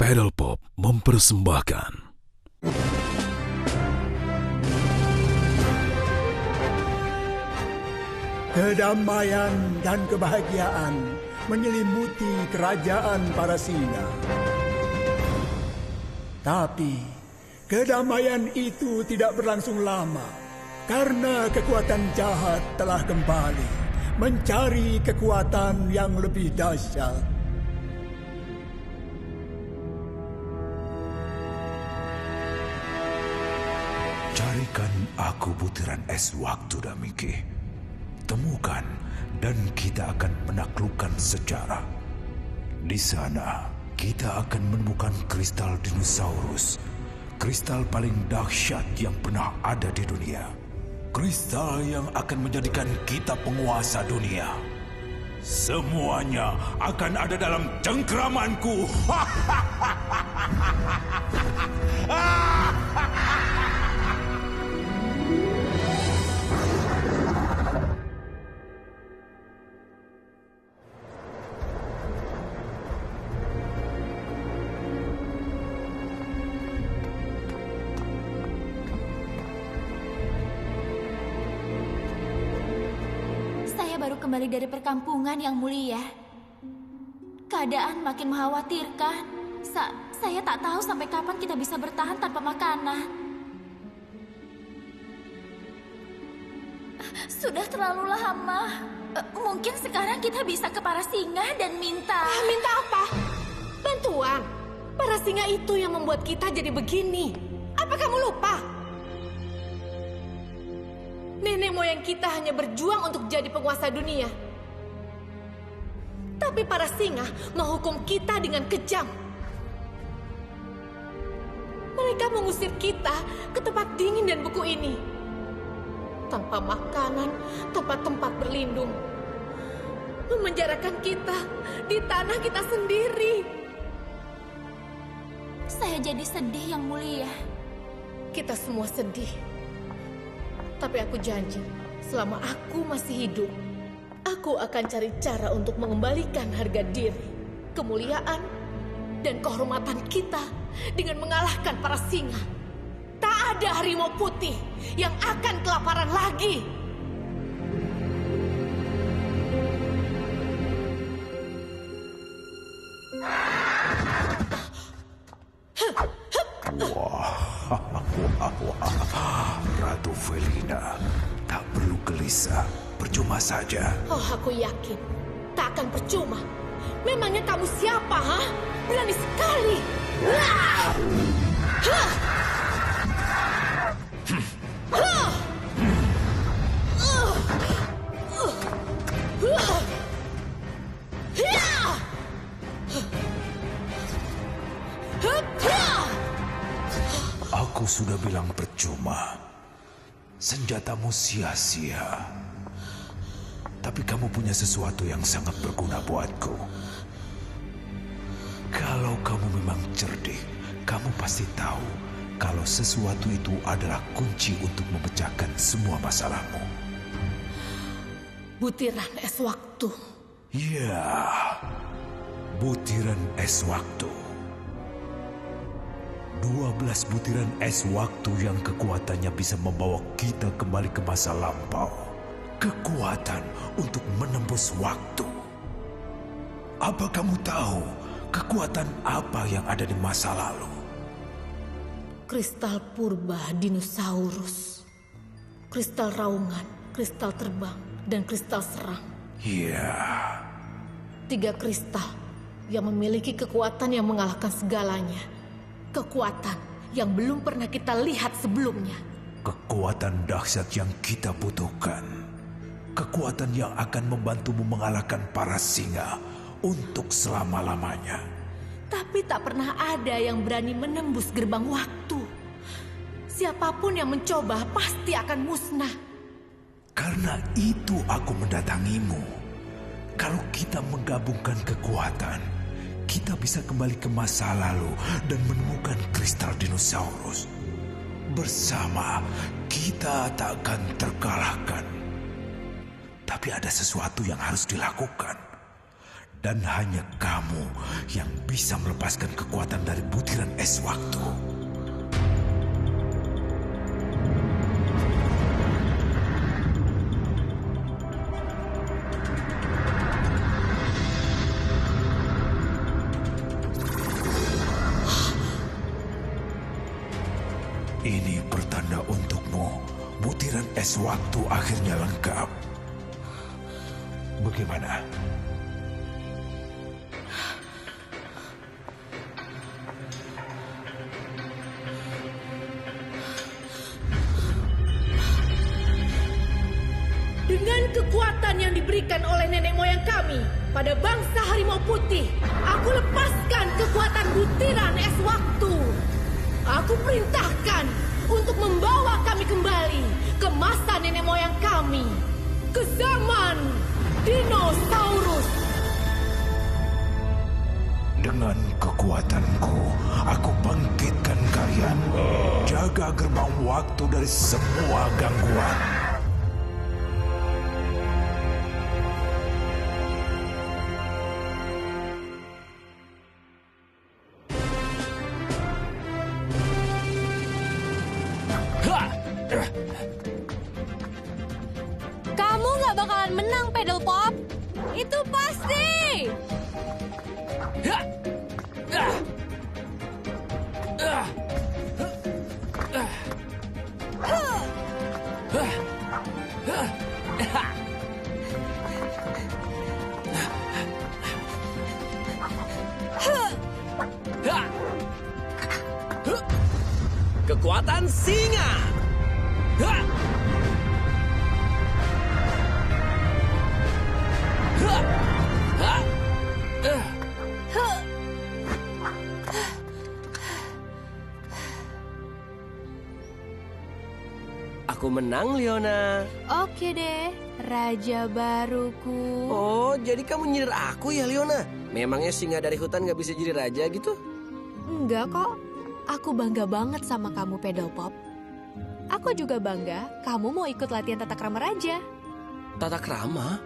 Pedal Pop mempersembahkan kedamaian dan kebahagiaan menyelimuti kerajaan para singa. Tapi kedamaian itu tidak berlangsung lama karena kekuatan jahat telah kembali mencari kekuatan yang lebih dahsyat. Carikan aku butiran es waktu, Damiki. Temukan dan kita akan menaklukkan sejarah. Di sana kita akan menemukan kristal dinosaurus, kristal paling dahsyat yang pernah ada di dunia, kristal yang akan menjadikan kita penguasa dunia. Semuanya akan ada dalam cengkeramanku. Baru kembali dari perkampungan, Yang Mulia. Keadaan makin mengkhawatirkan. Saya tak tahu sampai kapan kita bisa bertahan tanpa makanan. Sudah terlalu lama. Mungkin sekarang kita bisa ke para singa dan minta... Minta apa? Bantuan. Para singa itu yang membuat kita jadi begini. Apa kamu lupa? Nenek moyang kita hanya berjuang untuk jadi penguasa dunia. Tapi para singa menghukum kita dengan kejam. Mereka mengusir kita ke tempat dingin dan beku ini. Tanpa makanan, tanpa tempat berlindung. Memenjarakan kita di tanah kita sendiri. Saya jadi sedih, Yang Mulia. Kita semua sedih. Tapi aku janji, selama aku masih hidup, aku akan cari cara untuk mengembalikan harga diri, kemuliaan, dan kehormatan kita dengan mengalahkan para singa. Tak ada harimau putih yang akan kelaparan lagi. Ratu Felina, tak perlu gelisah, percuma saja. Oh, aku yakin tak akan percuma. Memangnya kamu siapa, ha? Berani sekali. Aku sudah bilang percuma. Senjatamu sia-sia. Tapi kamu punya sesuatu yang sangat berguna buatku. Kalau kamu memang cerdik, kamu pasti tahu kalau sesuatu itu adalah kunci untuk memecahkan semua masalahmu. Butiran es waktu. Ya, butiran es waktu. 12 butiran es waktu yang kekuatannya bisa membawa kita kembali ke masa lampau. Kekuatan untuk menembus waktu. Apa kamu tahu kekuatan apa yang ada di masa lalu? Kristal purba dinosaurus. Kristal raungan, kristal terbang, dan kristal serang. Iya. 3 kristal yang memiliki kekuatan yang mengalahkan segalanya. Kekuatan yang belum pernah kita lihat sebelumnya. Kekuatan dahsyat yang kita butuhkan. Kekuatan yang akan membantumu mengalahkan para singa untuk selama-lamanya. Tapi tak pernah ada yang berani menembus gerbang waktu. Siapapun yang mencoba pasti akan musnah. Karena itu aku mendatangimu. Kalau kita menggabungkan kekuatan, kita bisa kembali ke masa lalu dan menemukan kristal dinosaurus. Bersama, kita tak akan terkalahkan. Tapi ada sesuatu yang harus dilakukan. Dan hanya kamu yang bisa melepaskan kekuatan dari butiran es waktu. Ini pertanda untukmu. Butiran es waktu akhirnya lengkap. Bagaimana? Dengan kekuatan yang diberikan oleh nenek moyang kami pada bangsa harimau putih, aku lepaskan kekuatan butiran es waktu. Aku perintahkan untuk membawa kami kembali ke masa nenek moyang kami, ke zaman dinosaurus. Dengan kekuatanku, aku bangkitkan kalian. Jaga gerbang waktu dari semua gangguan. Kamu nggak bakalan menang, Pedal Pop. Itu pasti. Kekuatan singa. Aku menang, Leona. Oke deh, raja baruku. Oh, jadi kamu nyindir aku ya, Leona? Memangnya singa dari hutan nggak bisa jadi raja gitu? Enggak kok. Aku bangga banget sama kamu, Pedal Pop. Aku juga bangga kamu mau ikut latihan tata krama raja. Tata krama?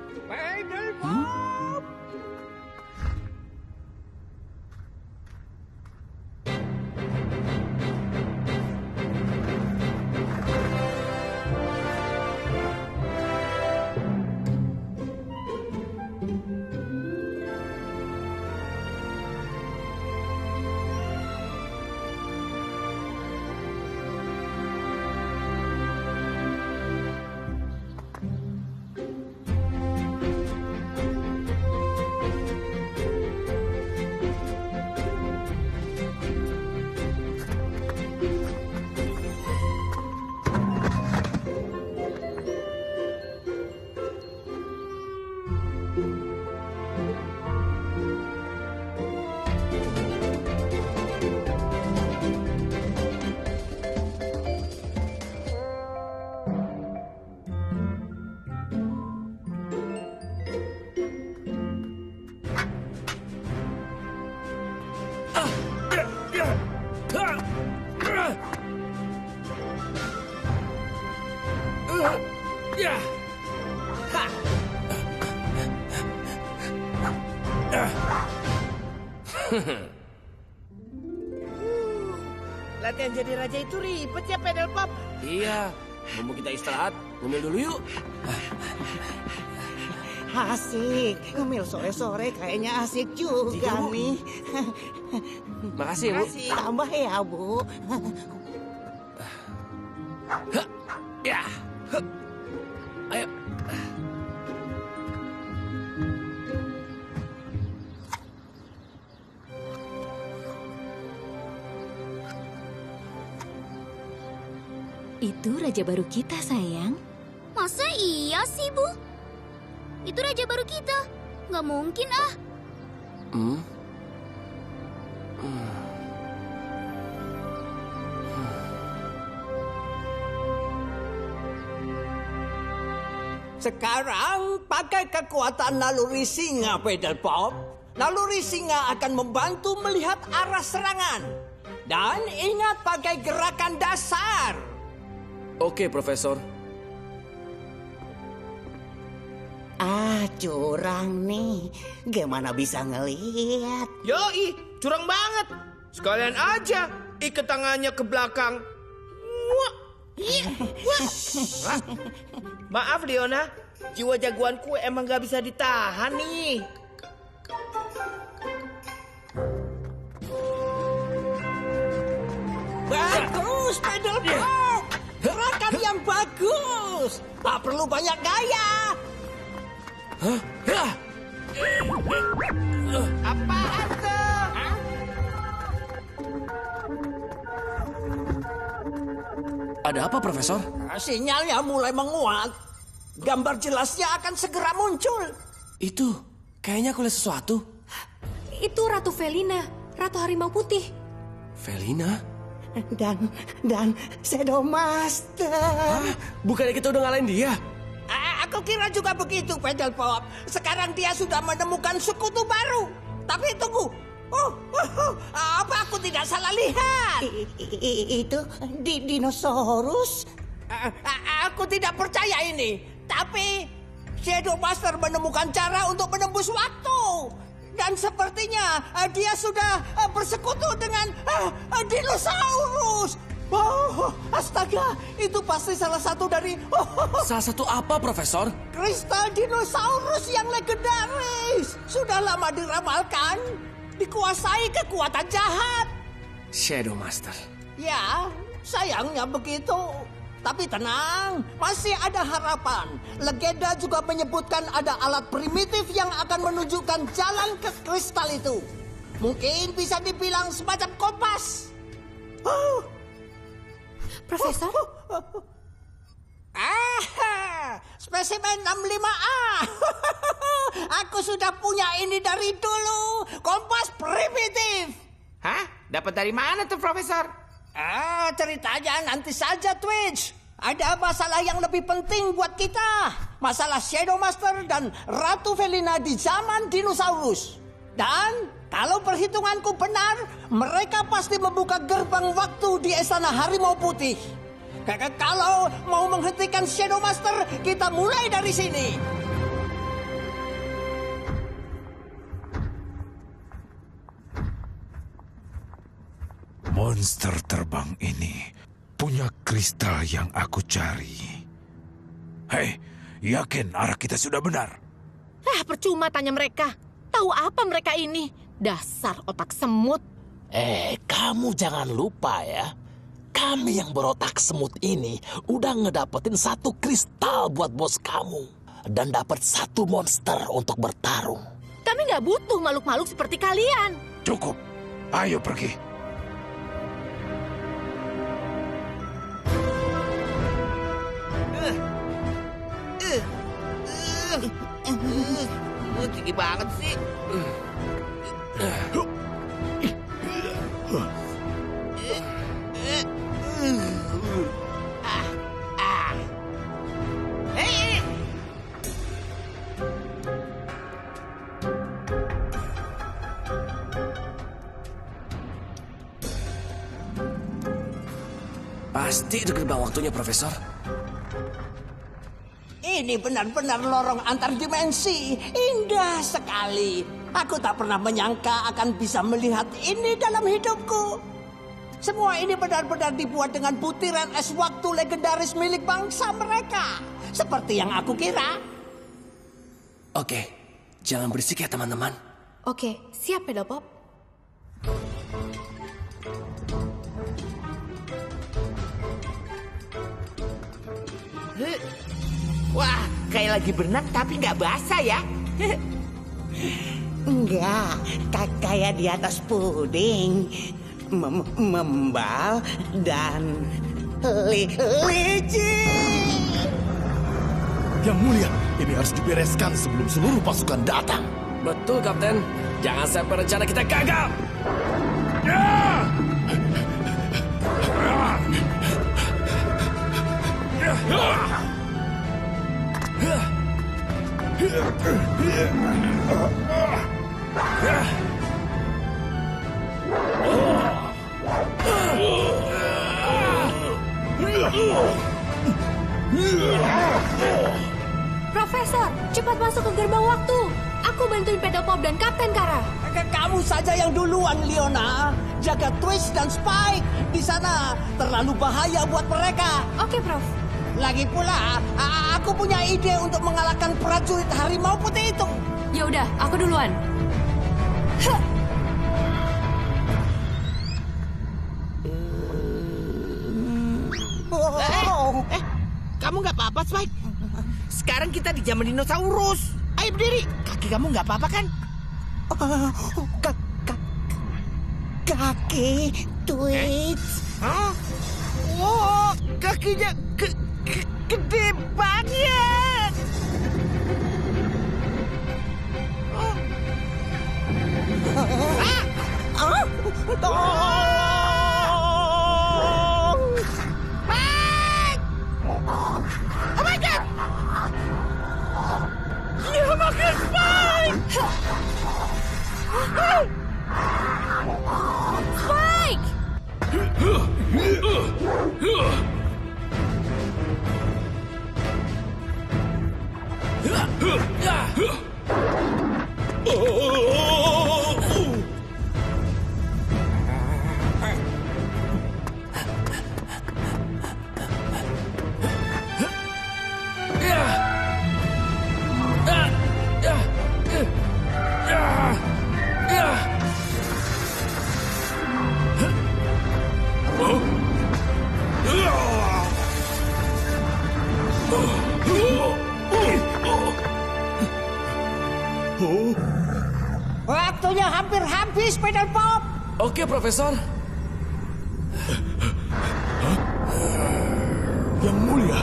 Latihan jadi raja itu ribet ya, Pedal Pop. Iya, mau kita istirahat, ngemil dulu yuk. Asik, ngemil sore-sore kayaknya asik juga Bu. nih. Makasih ya, Bu. Asik, tambah ya, Bu. Ya. Ayo. Itu raja baru kita, sayang. Masa iya sih, Bu? Itu raja baru kita. Nggak mungkin, ah. Sekarang pakai kekuatan naluri singa, Pedal Pop. Naluri singa akan membantu melihat arah serangan. Dan ingat pakai gerakan dasar. Oke, Profesor. Curang nih. Gimana bisa ngelihat? Yoi, curang banget. Sekalian aja ikat tangannya ke belakang. Wah. Maaf Leona, jiwa jagoanku emang gak bisa ditahan nih. Bagus, Pedal Pop. Gerakan yang bagus. Tak perlu banyak gaya. Apaan tuh? Ada apa, Profesor? Sinyalnya mulai menguat. Gambar jelasnya akan segera muncul. Itu, kayaknya aku lihat sesuatu. Itu Ratu Felina, Ratu Harimau Putih. Felina? Dan Shadow Master. Hah? Bukannya kita udah ngalahin dia? Aku kira juga begitu, Pedal Pop. Sekarang dia sudah menemukan sekutu baru. Tapi tunggu. Apa aku tidak salah lihat? Itu dinosaurus. Aku tidak percaya ini. Tapi Shadow Master menemukan cara untuk menembus waktu. Dan sepertinya dia sudah bersekutu dengan dinosaurus. Oh, astaga, itu pasti salah satu dari... Salah satu apa, Profesor? Kristal dinosaurus yang legendaris. Sudah lama diramalkan, dikuasai kekuatan jahat. Shadow Master. Ya, sayangnya begitu. Tapi tenang, masih ada harapan. Legenda juga menyebutkan ada alat primitif yang akan menunjukkan jalan ke kristal itu. Mungkin bisa dibilang semacam kompas. Profesor? Spesimen 65A. Aku sudah punya ini dari dulu. Kompas primitif. Hah? Dapat dari mana tuh, Profesor? Ceritanya nanti saja, Twitch. Ada masalah yang lebih penting buat kita. Masalah Shadow Master dan Ratu Felina di zaman dinosaurus. Dan kalau perhitunganku benar, mereka pasti membuka gerbang waktu di Istana Harimau Putih. Kalau mau menghentikan Shadow Master, kita mulai dari sini. Monster terbang ini punya kristal yang aku cari. Hei, yakin arah kita sudah benar? Percuma tanya mereka. Tahu apa mereka ini? Dasar otak semut. Kamu jangan lupa ya. Kami yang berotak semut ini udah ngedapetin satu kristal buat bos kamu. Dan dapat satu monster untuk bertarung. Kami nggak butuh makhluk-makhluk seperti kalian. Cukup, ayo pergi. Tinggi banget sih. Pasti itu gerbang waktunya, Profesor. Ini benar-benar lorong antar dimensi. Indah sekali. Aku tak pernah menyangka akan bisa melihat ini dalam hidupku. Semua ini benar-benar dibuat dengan butiran es waktu legendaris milik bangsa mereka. Seperti yang aku kira. Oke, jangan berisik ya teman-teman. Oke, siap Pedal Pop. Wah, kayak lagi berenang tapi nggak basah ya. Enggak, kayak di atas puding. Membal dan licin. Yang mulia, ini harus dibereskan sebelum seluruh pasukan datang. Betul, Kapten. Jangan sampai rencana kita gagal. Profesor, cepat masuk ke gerbang waktu. Aku bantuin Pedal Pop dan Kapten Kara. Kamu saja yang duluan, Leona. Jaga Twitch dan Spike. Di sana terlalu bahaya buat mereka. Oke, Prof. Lagi pula, aku punya ide untuk mengalahkan prajurit harimau putih itu. Ya udah, aku duluan. Kamu nggak apa-apa, Spike? Sekarang kita di zaman dinosaurus. Ayo berdiri. Kaki kamu nggak apa-apa kan? Kaki Twitch. Hah? Wow, kakinya gede banget. Mike! Oh my God! Dia makan Spike! Spike! Waktunya hampir habis, Pedal Pop. Oke, Profesor. Yang mulia.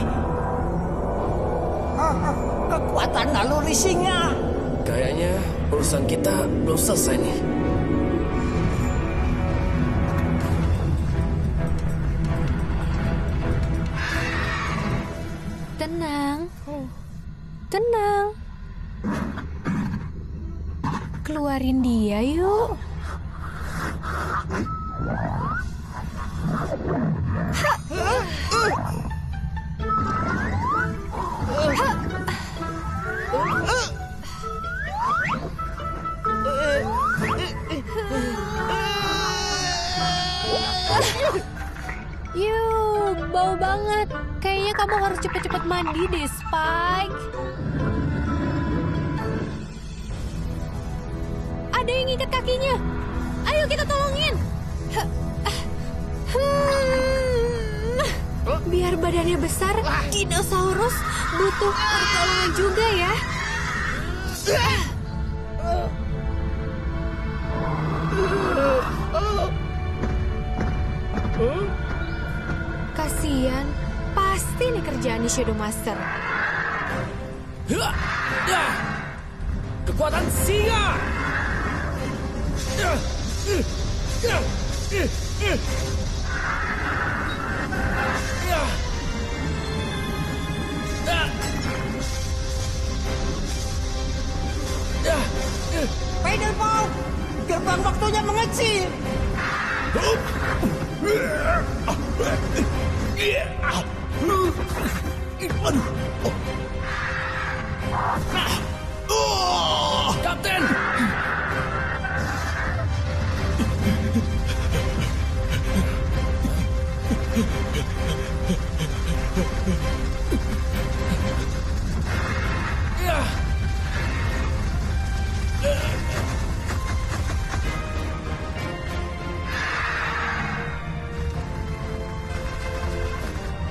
Kekuatan naluri singa. Kayaknya urusan kita belum selesai nih. Tenang. Tenang. Keluarin dia yuk. Yuh, bau banget. Kayaknya kamu harus cepet-cepet mandi deh, Spike. Ada yang ngikat kakinya. Ayo kita tolongin. Biar badannya besar, dinosaurus butuh pertolongan juga ya. Kasian, pasti nih kerjaan di Shadow Master. Kekuatan singa. Pedal Pop, gerbang waktunya mengecil. Kapten.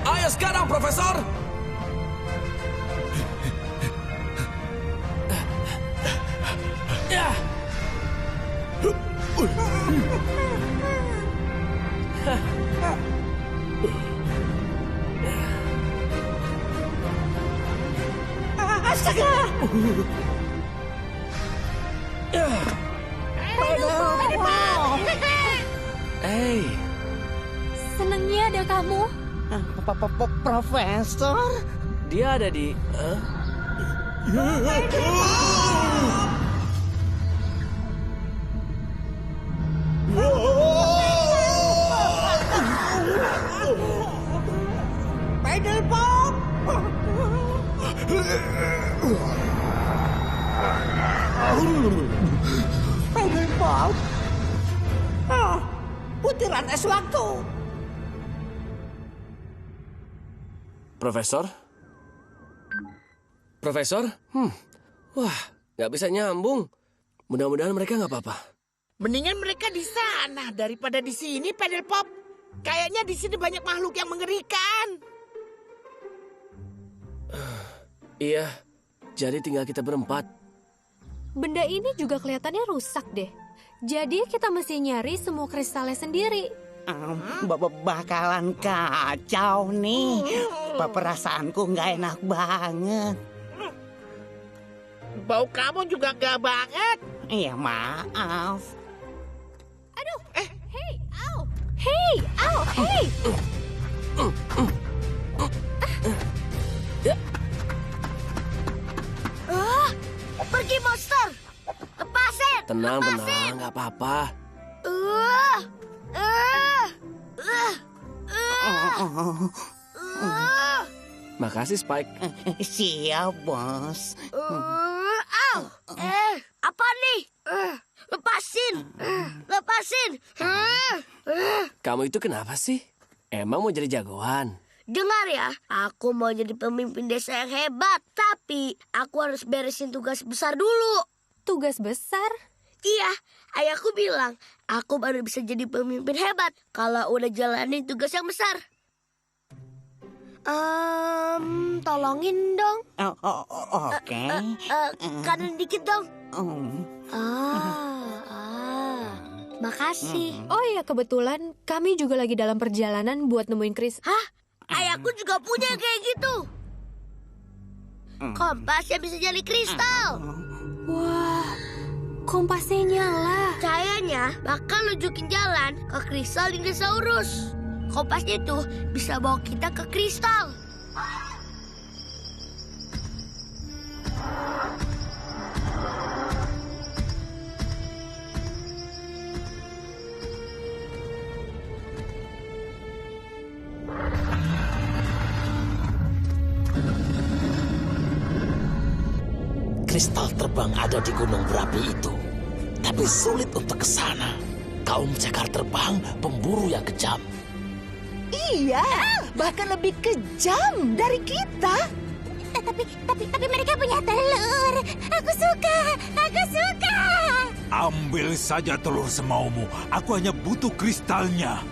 Ayo sekarang, Profesor. Astaga! Hey, Senengnya ada kamu. Profesor? Dia ada di... Pedal Pop! butiran es waktu. Profesor? Profesor? Wah, nggak bisa nyambung. Mudah-mudahan mereka nggak apa-apa. Mendingan mereka di sana daripada di sini, Pedal Pop. Kayaknya di sini banyak makhluk yang mengerikan. Iya, jadi tinggal kita berempat. Benda ini juga kelihatannya rusak deh. Jadi kita mesti nyari semua kristalnya sendiri. Bakalan kacau nih. Perasaanku nggak enak banget. Bau kamu juga gak banget. Iya, maaf. Aduh, hey, au, hey, au, hey. Pergi monster! Lepasin! Tenang, nggak apa-apa. Makasih, Spike. Siap, bos. Apa nih? Lepasin! Lepasin! Kamu itu kenapa sih? Emang mau jadi jagoan? Dengar ya, aku mau jadi pemimpin desa yang hebat. Tapi aku harus beresin tugas besar dulu. Tugas besar? Iya, ayahku bilang aku baru bisa jadi pemimpin hebat kalau udah jalanin tugas yang besar. Tolongin dong. Oke. Kanan dikit dong. Makasih. Oh iya, kebetulan kami juga lagi dalam perjalanan buat nemuin Chris. Hah? Ayahku juga punya kayak gitu. Kompas yang bisa jadi kristal. Wah, kompasnya nyala. Cahayanya bakal nunjukin jalan ke kristal dinosaurus. Kompasnya itu bisa bawa kita ke kristal. Kristal terbang ada di gunung berapi itu, tapi sulit untuk ke sana. Kaum cakar terbang pemburu yang kejam. Iya, bahkan lebih kejam dari kita. Tapi mereka punya telur. Aku suka. Ambil saja telur semaumu. Aku hanya butuh kristalnya.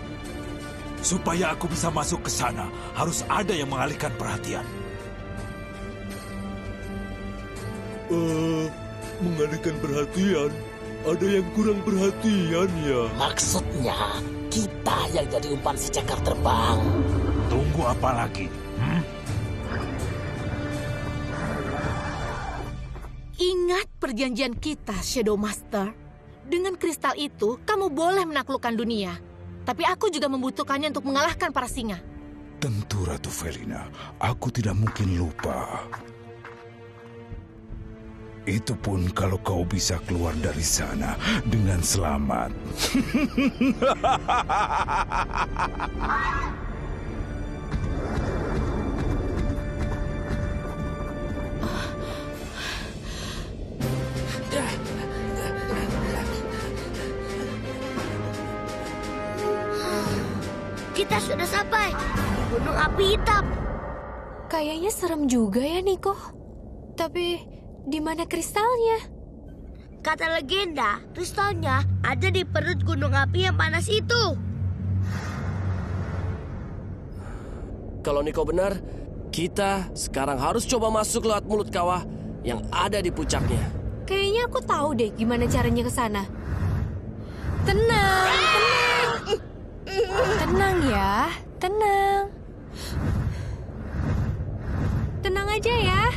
Supaya aku bisa masuk ke sana, harus ada yang mengalihkan perhatian. Mengalihkan perhatian? Ada yang kurang perhatian ya? Maksudnya, kita yang jadi umpan si cakar terbang. Tunggu apa lagi? Ingat perjanjian kita, Shadow Master. Dengan kristal itu, kamu boleh menaklukkan dunia. Tapi aku juga membutuhkannya untuk mengalahkan para singa. Tentu, Ratu Felina. Aku tidak mungkin lupa. Itu pun kalau kau bisa keluar dari sana dengan selamat. Kita sudah sampai di Gunung Api Hitam. Kayaknya serem juga ya, Niko. Tapi di mana kristalnya? Kata legenda, kristalnya ada di perut gunung api yang panas itu. Kalau Niko benar, kita sekarang harus coba masuk lewat mulut kawah yang ada di puncaknya. Kayaknya aku tahu deh gimana caranya ke sana. Tenang. Tenang ya, tenang. Tenang aja ya.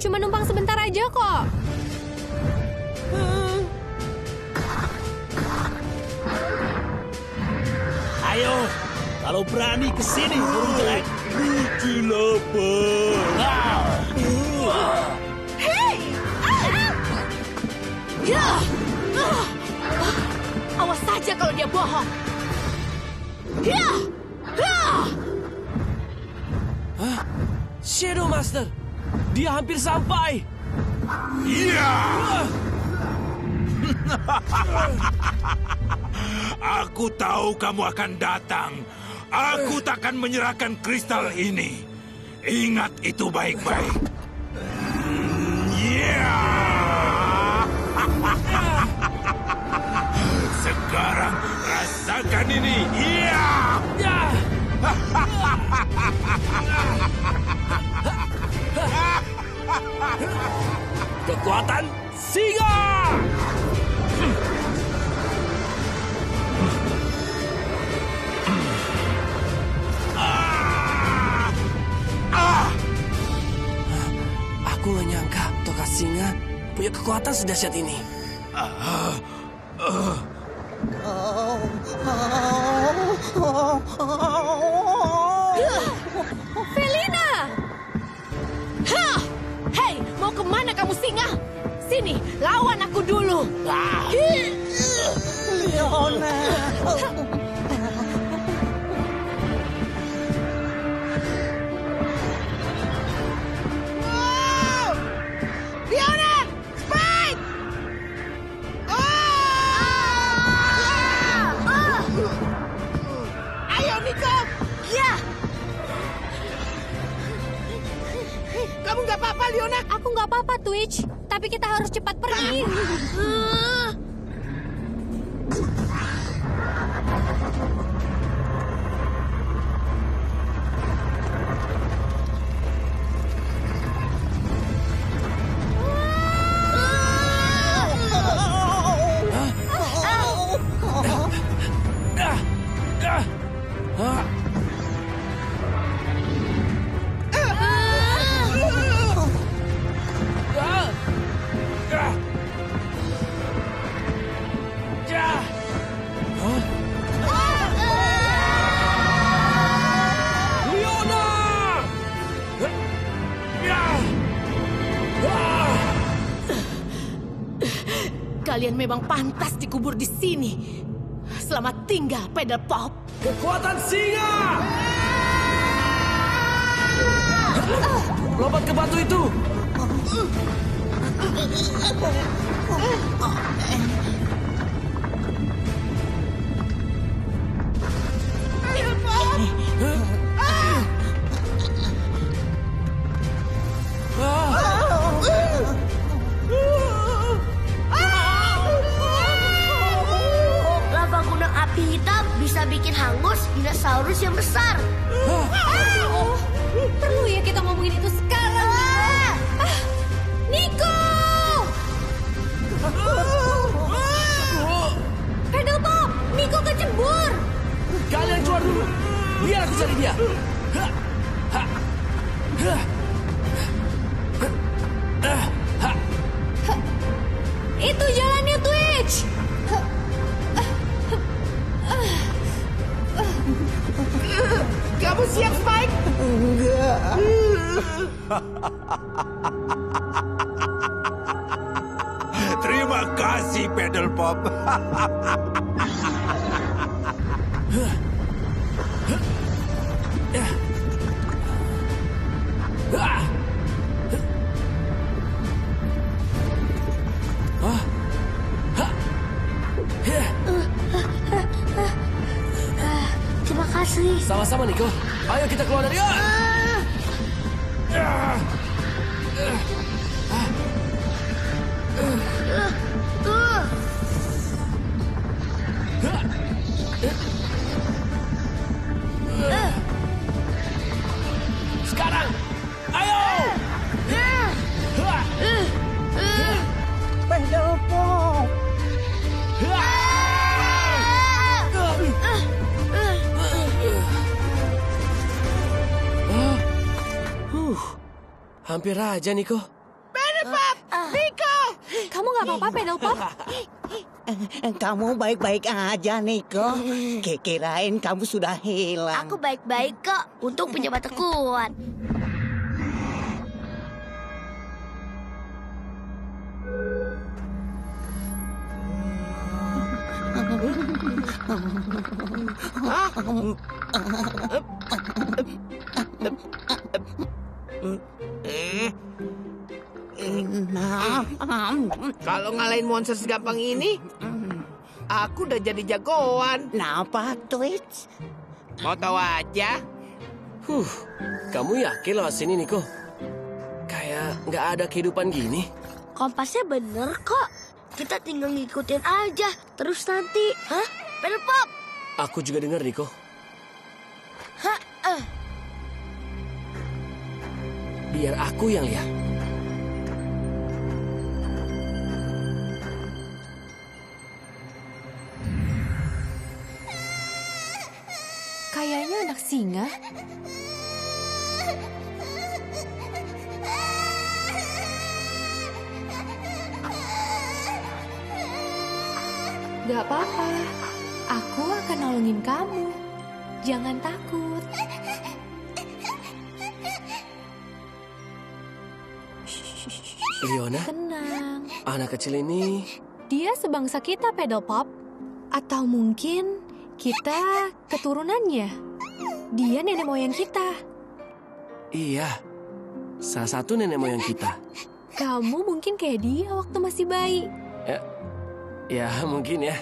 Cuma numpang sebentar aja kok. Ayo, kalau berani ke sini, burung jelek. Hei! Ya! Awas saja kalau dia bohong. Ya! Shadow Master, dia hampir sampai. Iya! Aku tahu kamu akan datang. Aku takkan menyerahkan kristal ini. Ingat itu baik-baik. Sekarang rasakan ini. Kekuatan singa! Aku gak nyangka Toka Singa punya kekuatan sedahsyat ini. Felina! Hei, mau kemana kamu singa? Sini, lawan aku dulu. Leona. Leona! Spike! Ayo, Nico! Ya! Kamu nggak apa-apa, Leona? Aku nggak apa-apa, Twitch. Tapi kita harus cepat pergi. Kalian memang pantas dikubur di sini. Selamat tinggal, Pedal Pop. Kekuatan singa! Lompat ke batu itu. Lava gunung api hitam bisa bikin hangus dinosaurus yang besar. Perlu ya kita ngomongin itu sekarang? Nico! Pedal Pop! Nico kecebur! Kalian keluar dulu. Biar aku cari dia. Itu jalannya, Twitch! Kamu siap, Spike? Enggak. Terima kasih, Pedal Pop. Terima kasih. Sama-sama, Nico. Ayo kita keluar dari... Sekarang! Ayo! Pedal Pop. Hampir aja, Nico. Pedal Pop! Nico! Kamu nggak apa-apa, Pedal Pop? Kamu baik-baik aja, Nico. Kirain kamu sudah hilang. Aku baik-baik kok. Untung punya mata kuat. Kalau ngalahin monster segampang ini, Aku udah jadi jagoan. Kenapa, Twitch? Mau tahu aja? Kamu yakin lewat sini, Niko? Kayak nggak ada kehidupan gini. Kompasnya bener kok. Kita tinggal ngikutin aja. Terus nanti, Pedal Pop. Aku juga dengar, Niko. Biar aku yang lihat. Kayaknya anak singa. Gak apa-apa, aku akan nolongin kamu. Jangan takut. Leona, tenang. Anak kecil ini... Dia sebangsa kita, Pedal Pop. Atau mungkin kita keturunannya. Dia nenek moyang kita. Iya, salah satu nenek moyang kita. Kamu mungkin kayak dia waktu masih bayi. Ya mungkin ya.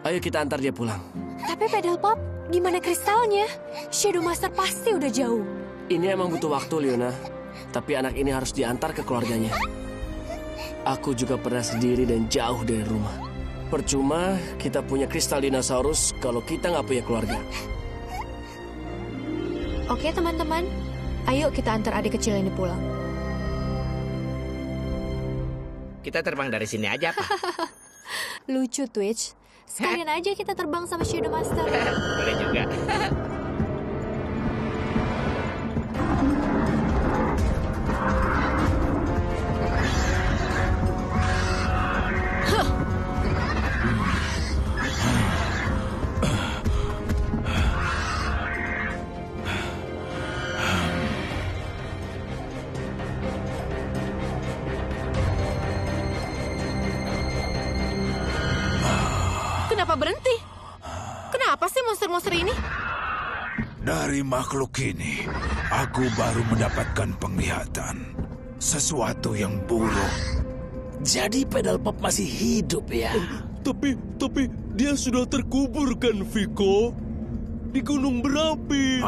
Ayo kita antar dia pulang. Tapi Pedal Pop, gimana kristalnya? Shadow Master pasti udah jauh. Ini emang butuh waktu, Leona. Tapi anak ini harus diantar ke keluarganya. Aku juga pernah sendiri dan jauh dari rumah. Percuma kita punya kristal dinosaurus kalau kita nggak punya keluarga. Oke teman-teman, ayo kita antar adik kecil ini pulang. Kita terbang dari sini aja, Pak. Lucu, Twitch. Sekalian aja kita terbang sama Shadow Master. Boleh juga. Kenapa berhenti? Kenapa sih monster-monster ini? Dari makhluk ini, aku baru mendapatkan penglihatan. Sesuatu yang buruk. Jadi Pedal Pop masih hidup ya? Tapi dia sudah terkubur kan, Viko? Di gunung berapi.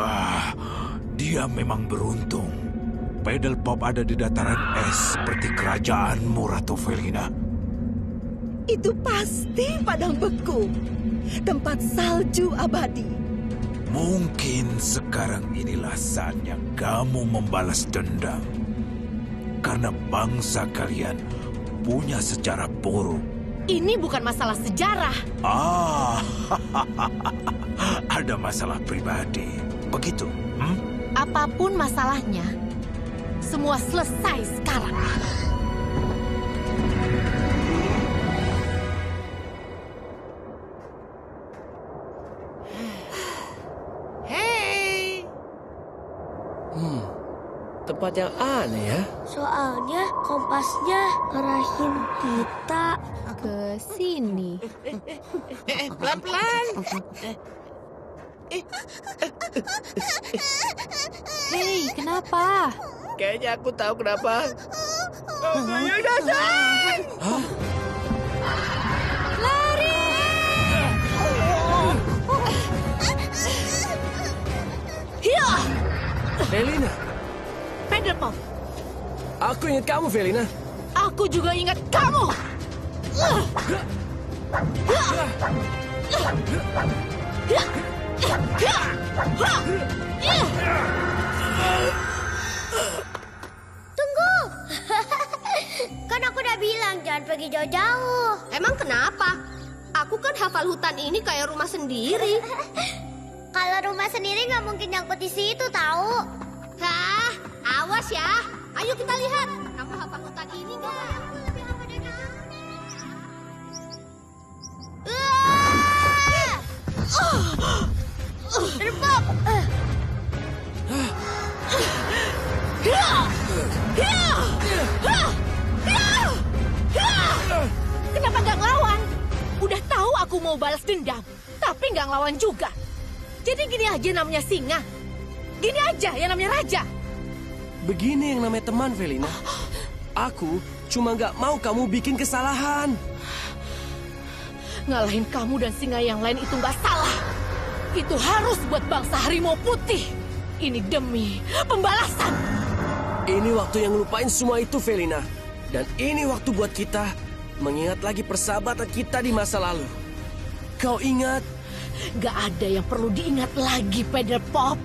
Dia memang beruntung. Pedal Pop ada di dataran es seperti kerajaanmu, Ratu Felina. Itu pasti padang beku. Tempat salju abadi. Mungkin sekarang inilah saatnya kamu membalas dendam. Karena bangsa kalian punya sejarah buruk. Ini bukan masalah sejarah. Ada masalah pribadi. Begitu? Apapun masalahnya, semua selesai sekarang. Tempat yang aneh ya. Soalnya kompasnya ngarahin kita ke sini. Pelan-pelan. Hei, kenapa? Kayaknya aku tahu kenapa. Saya dasar! Lari! Hiya! Felina. Pedal Pop. Aku ingat kamu, Felina. Aku juga ingat kamu. Tunggu. Kan aku udah bilang jangan pergi jauh-jauh. Emang kenapa? Aku kan hafal hutan ini kayak rumah sendiri. Kalau rumah sendiri nggak mungkin nyangkut di situ, tahu? Hah, awas ya. Ayo kita lihat. Kamu hafal hutan ini nggak? Terbang. Kenapa nggak ngelawan? Udah tahu aku mau balas dendam, tapi nggak ngelawan juga. Jadi gini aja namanya singa. Gini aja yang namanya raja. Begini yang namanya teman, Felina. Aku cuma nggak mau kamu bikin kesalahan. Ngalahin kamu dan singa yang lain itu nggak salah. Itu harus buat bangsa harimau putih. Ini demi pembalasan. Ini waktu yang lupain semua itu, Felina. Dan ini waktu buat kita mengingat lagi persahabatan kita di masa lalu. Kau ingat? Gak ada yang perlu diingat lagi, Pedderpop.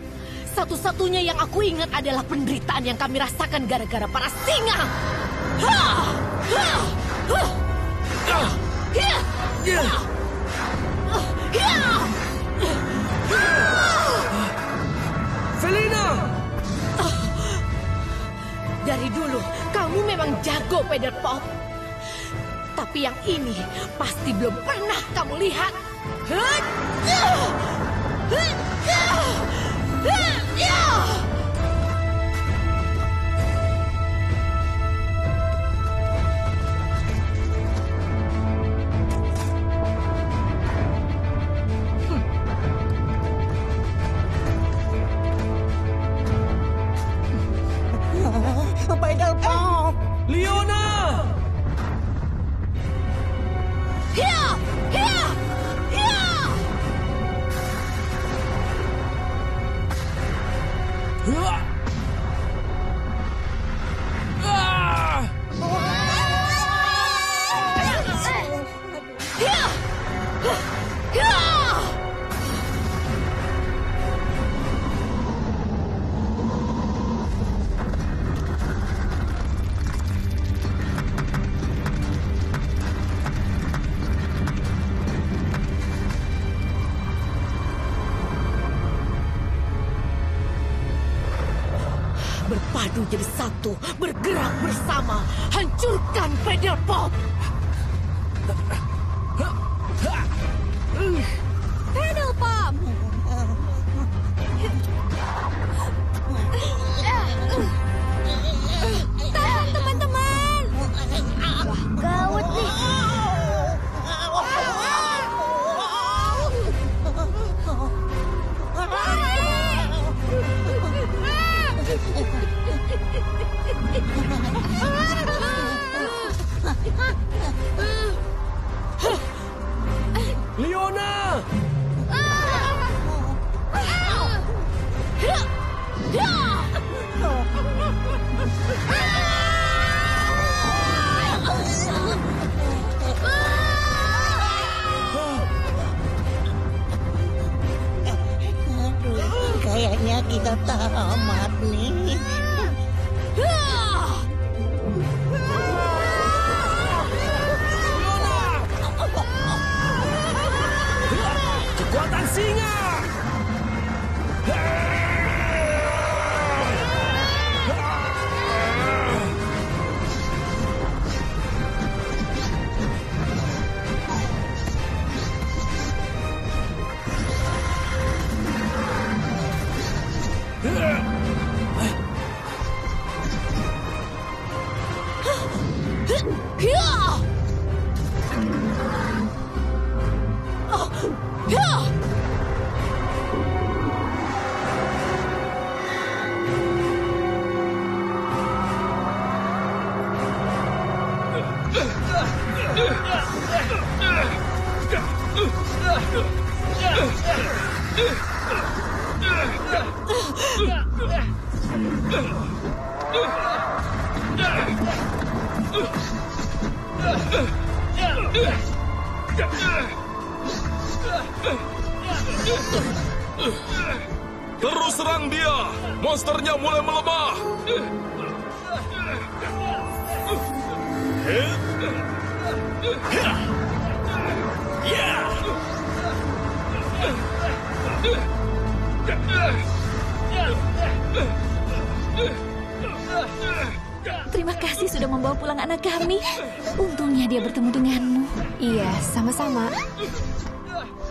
Satu-satunya yang aku ingat adalah penderitaan yang kami rasakan gara-gara para singa. Felina! Dari dulu, kamu memang jago, Pedderpop. Tapi yang ini pasti belum pernah kamu lihat. Pedderpop! Leona! Berpadu jadi satu, bergerak bersama, hancurkan Pedderpop. Pedderpop! Tahan, teman-teman! Wah, gawat nih. Leona! Kayaknya kita tamat nih. Kekuatan singa! Terus serang dia! Monsternya mulai melemah! Terima kasih sudah membawa pulang anak kami. Untungnya dia bertemu denganmu. Iya, sama-sama.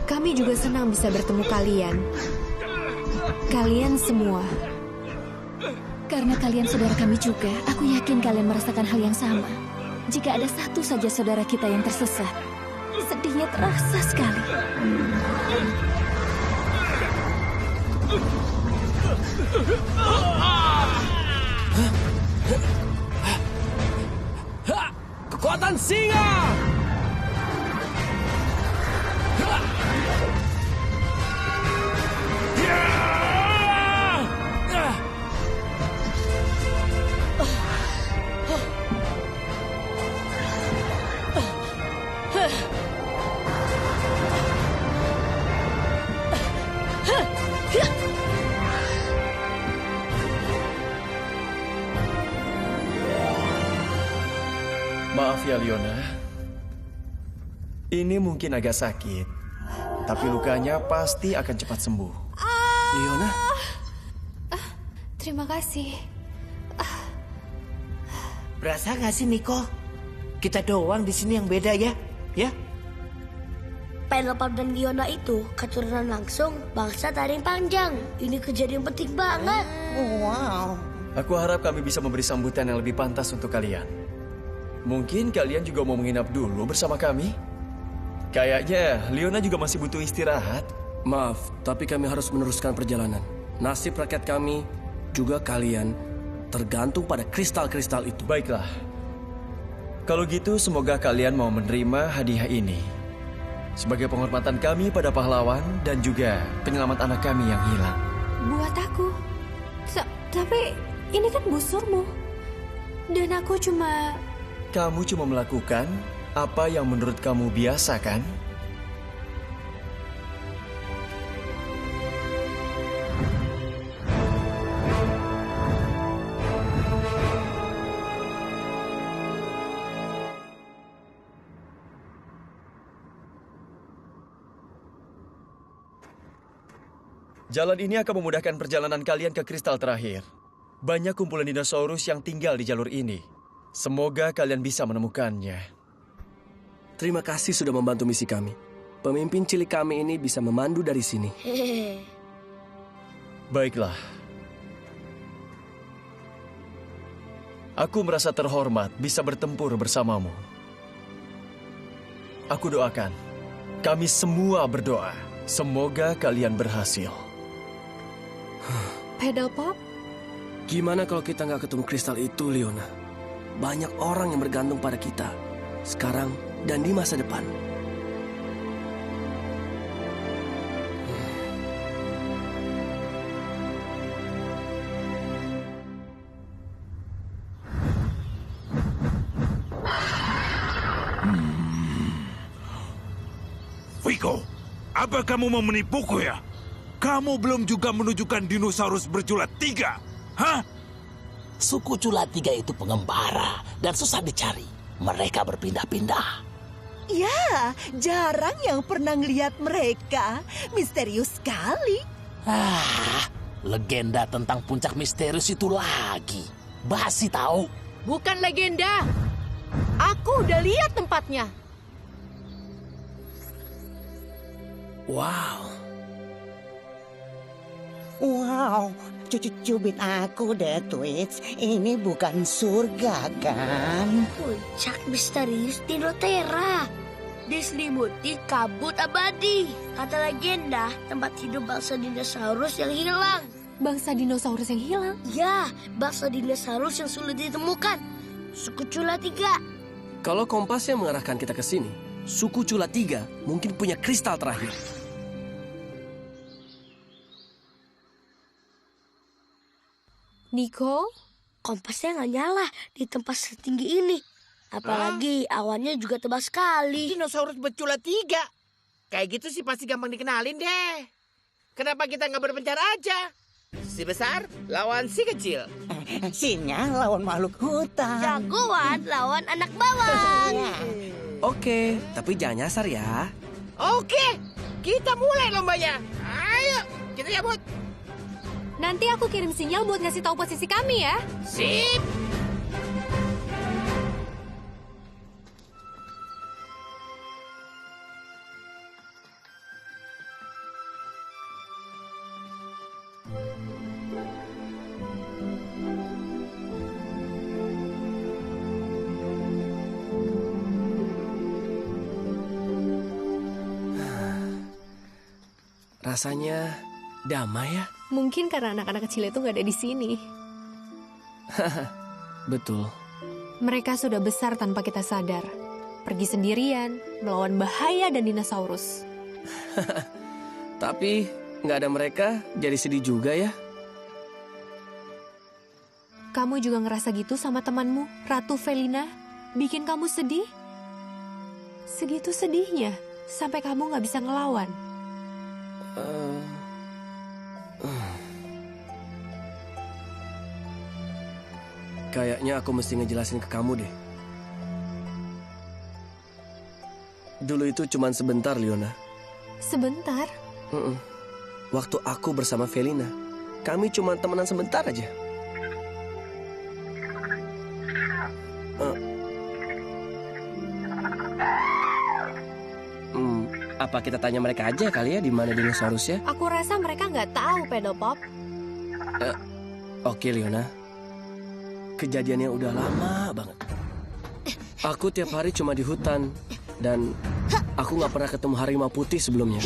Kami juga senang bisa bertemu kalian. Kalian semua. Karena kalian saudara kami juga, aku yakin kalian merasakan hal yang sama. Jika ada satu saja saudara kita yang tersesat, sedihnya terasa sekali. kekuatan singa. Maaf ya, Leona. Ini mungkin agak sakit, tapi lukanya pasti akan cepat sembuh. Leona? Terima kasih. Berasa nggak sih, Niko? Kita doang di sini yang beda ya? Ya? Penelope dan Leona itu keturunan langsung bangsa taring panjang. Ini kejadian penting banget. Wow. Aku harap kami bisa memberi sambutan yang lebih pantas untuk kalian. Mungkin kalian juga mau menginap dulu bersama kami? Kayaknya Leona juga masih butuh istirahat. Maaf, tapi kami harus meneruskan perjalanan. Nasib rakyat kami, juga kalian, tergantung pada kristal-kristal itu. Baiklah. Kalau gitu, semoga kalian mau menerima hadiah ini. Sebagai penghormatan kami pada pahlawan dan juga penyelamat anak kami yang hilang. Buat aku. Tapi ini kan busurmu. Dan aku cuma... Kamu cuma melakukan apa yang menurut kamu biasa, kan? Jalan ini akan memudahkan perjalanan kalian ke kristal terakhir. Banyak kumpulan dinosaurus yang tinggal di jalur ini. Semoga kalian bisa menemukannya. Terima kasih sudah membantu misi kami. Pemimpin cilik kami ini bisa memandu dari sini. Baiklah. Aku merasa terhormat bisa bertempur bersamamu. Aku doakan, kami semua berdoa, semoga kalian berhasil. Pedopop? Gimana kalau kita nggak ketemu kristal itu, Leona? Banyak orang yang bergantung pada kita, sekarang dan di masa depan. Vigo, apa kamu mau menipuku ya? Kamu belum juga menunjukkan dinosaurus berjulat 3, hah? Suku Cula 3 itu pengembara dan susah dicari. Mereka berpindah-pindah. Ya, jarang yang pernah ngeliat mereka. Misterius sekali. Legenda tentang puncak misterius itu lagi. Basi tahu. Bukan legenda. Aku udah lihat tempatnya. Wow. Wow, cubit aku deh, Twitch. Ini bukan surga, kan? Puncak misterius Dinoterra. Diselimuti kabut abadi. Kata legenda, tempat hidup bangsa dinosaurus yang hilang. Bangsa dinosaurus yang hilang? Ya, bangsa dinosaurus yang sulit ditemukan. Suku Cula 3. Kalau kompasnya mengarahkan kita ke sini, suku Cula 3 mungkin punya kristal terakhir. Niko? Kompasnya nggak nyala di tempat setinggi ini. Apalagi awannya juga tebal sekali. Dinosaurus bercula 3. Kayak gitu sih pasti gampang dikenalin deh. Kenapa kita nggak berpencar aja? Si besar lawan si kecil. Singa lawan makhluk hutan. Jagoan lawan anak bawang. Oke, tapi jangan nyasar ya. Oke, kita mulai lombanya. Ayo, kita cabut. Nanti aku kirim sinyal buat ngasih tahu posisi kami ya. Sip. Rasanya damai ya? Mungkin karena anak-anak kecil itu nggak ada di sini. Betul. Mereka sudah besar tanpa kita sadar. Pergi sendirian, melawan bahaya dan dinosaurus. Tapi nggak ada mereka, jadi sedih juga ya. Kamu juga ngerasa gitu sama temanmu, Ratu Felina? Bikin kamu sedih? Segitu sedihnya, sampai kamu nggak bisa ngelawan. Kayaknya aku mesti ngejelasin ke kamu deh. Dulu itu cuman sebentar, Liona. Sebentar? Waktu aku bersama Felina, kami cuma temenan sebentar aja. Apa kita tanya mereka aja kali ya di mana dinosaurusnya? Aku rasa mereka nggak tahu, Pedopop. Oke, Liona. Kejadiannya udah lama banget. Aku tiap hari cuma di hutan. Dan aku nggak pernah ketemu harimau putih sebelumnya.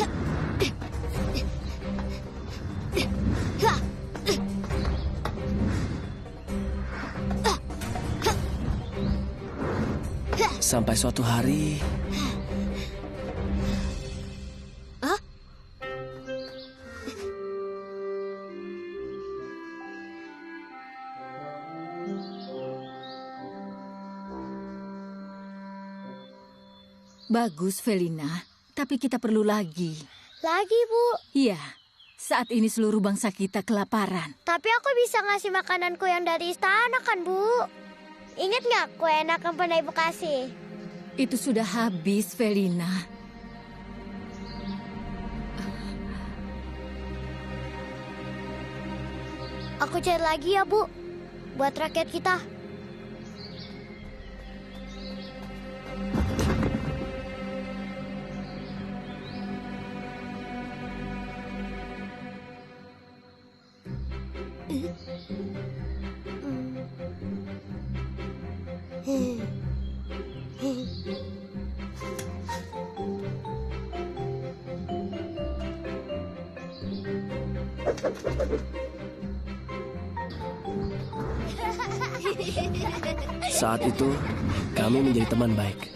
Sampai suatu hari... Bagus, Felina. Tapi kita perlu lagi. Lagi, Bu? Iya. Saat ini seluruh bangsa kita kelaparan. Tapi aku bisa ngasih makananku yang dari istana kan, Bu? Ingat nggak kue enak yang pernah Ibu kasih? Itu sudah habis, Felina. Aku cari lagi ya, Bu. Buat rakyat kita. Saat itu, kami menjadi teman baik.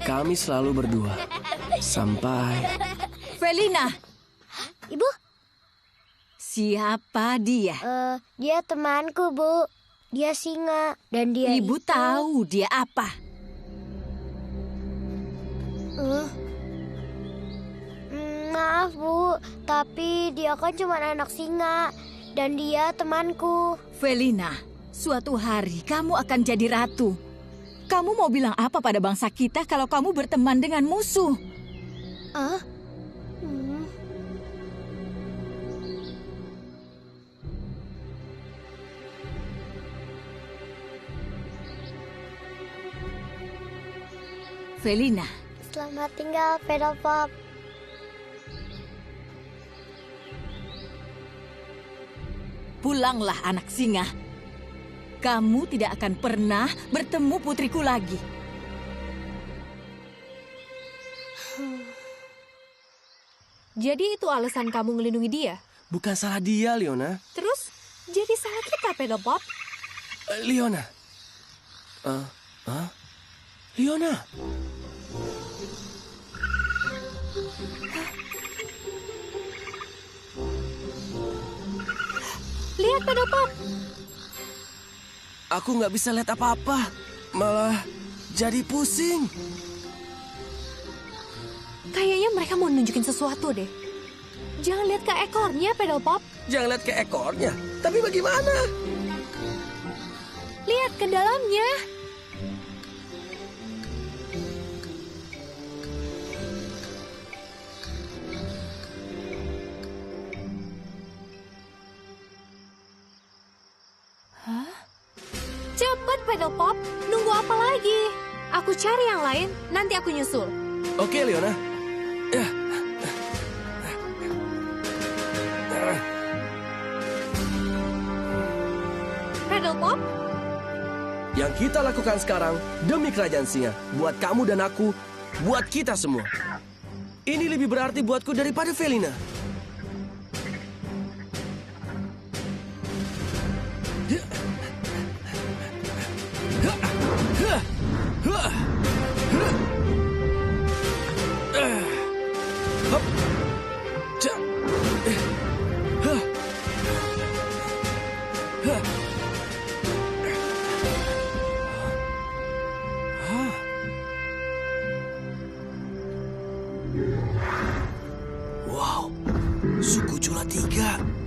Kami selalu berdua. Sampai... Felina! Ibu? Siapa dia? Dia temanku, Bu. Dia singa. Dan dia Ibu tahu dia apa? Maaf, Bu. Tapi dia kan cuma anak singa. Dan dia temanku. Felina, suatu hari kamu akan jadi ratu. Kamu mau bilang apa pada bangsa kita kalau kamu berteman dengan musuh? Felina. Selamat tinggal, Pedopop. Pulanglah anak singa. Kamu tidak akan pernah bertemu putriku lagi. Jadi itu alasan kamu ngelindungi dia? Bukan salah dia, Liona. Terus, jadi salah kita, Pedopop? Liona. Liona. Lihat, Pedopop. Aku nggak bisa lihat apa-apa. Malah jadi pusing. Kayaknya mereka mau nunjukin sesuatu deh. Jangan lihat ke ekornya, Pedopop. Jangan lihat ke ekornya. Tapi bagaimana? Lihat ke dalamnya. Cepat, Pedopop. Nunggu apa lagi? Aku cari yang lain, nanti aku nyusul. Oke, Liona. Pedopop? Yang kita lakukan sekarang demi kerajaan singa. Buat kamu dan aku, buat kita semua. Ini lebih berarti buatku daripada Felina. Suku Jula 3.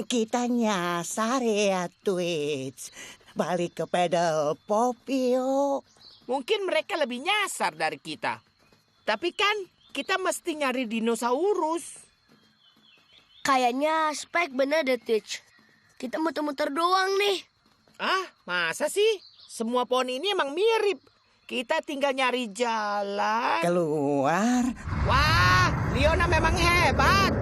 Kita nyasar ya, Twitch. Balik ke pedal pop yuk. Mungkin mereka lebih nyasar dari kita. Tapi kan kita mesti nyari dinosaurus. Kayaknya Spike bener deh, Twitch. Kita muter-muter doang nih. Ah, masa sih? Semua pohon ini emang mirip. Kita tinggal nyari jalan. Keluar. Wah, Leona memang hebat.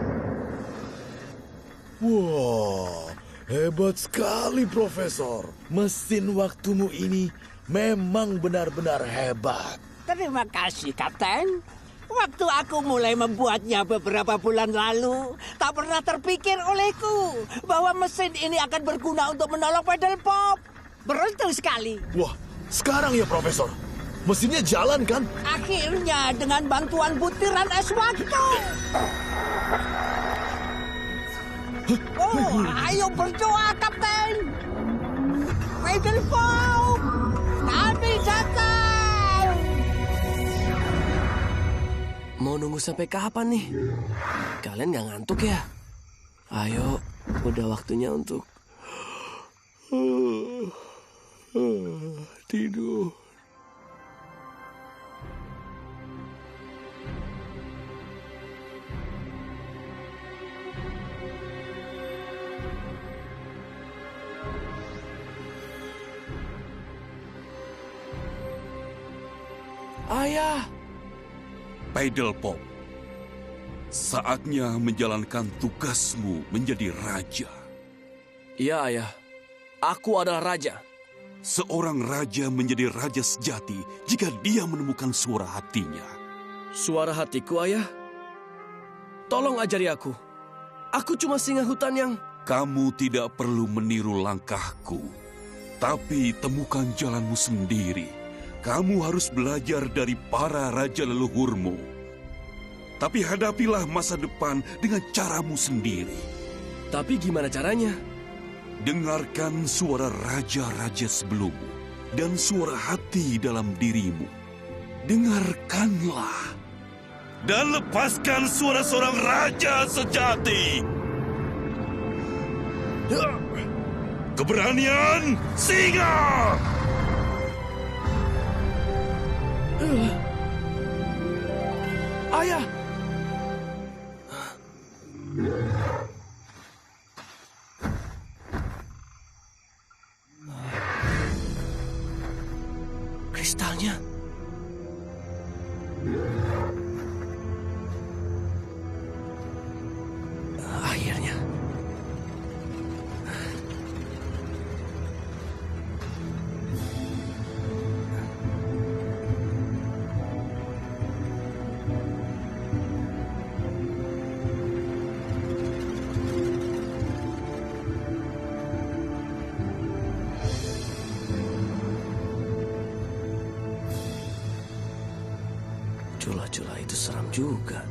Wah, hebat sekali, Profesor. Mesin waktumu ini memang benar-benar hebat. Terima kasih, Kapten. Waktu aku mulai membuatnya beberapa bulan lalu, tak pernah terpikir olehku bahwa mesin ini akan berguna untuk menolong pedal pop. Beruntung sekali. Wah, sekarang ya, Profesor. Mesinnya jalan kan? Akhirnya dengan bantuan butiran es waktu. Oh, ayo berdoa, Kapten. Pedal pop, kami datang. Mau nunggu sampai kapan nih? Kalian nggak ngantuk ya? Ayo, udah waktunya untuk tidur. Ayah. Pedal Pop, saatnya menjalankan tugasmu menjadi raja. Iya, Ayah. Aku adalah raja. Seorang raja menjadi raja sejati jika dia menemukan suara hatinya. Suara hatiku, Ayah? Tolong ajari aku. Aku cuma singa hutan yang... Kamu tidak perlu meniru langkahku, tapi temukan jalanmu sendiri. Kamu harus belajar dari para raja leluhurmu. Tapi hadapilah masa depan dengan caramu sendiri. Tapi gimana caranya? Dengarkan suara raja-raja sebelummu dan suara hati dalam dirimu. Dengarkanlah. Dan lepaskan suara seorang raja sejati. Keberanian singa! Ayah! Kristalnya. Akhirnya. Cula-cula itu seram juga.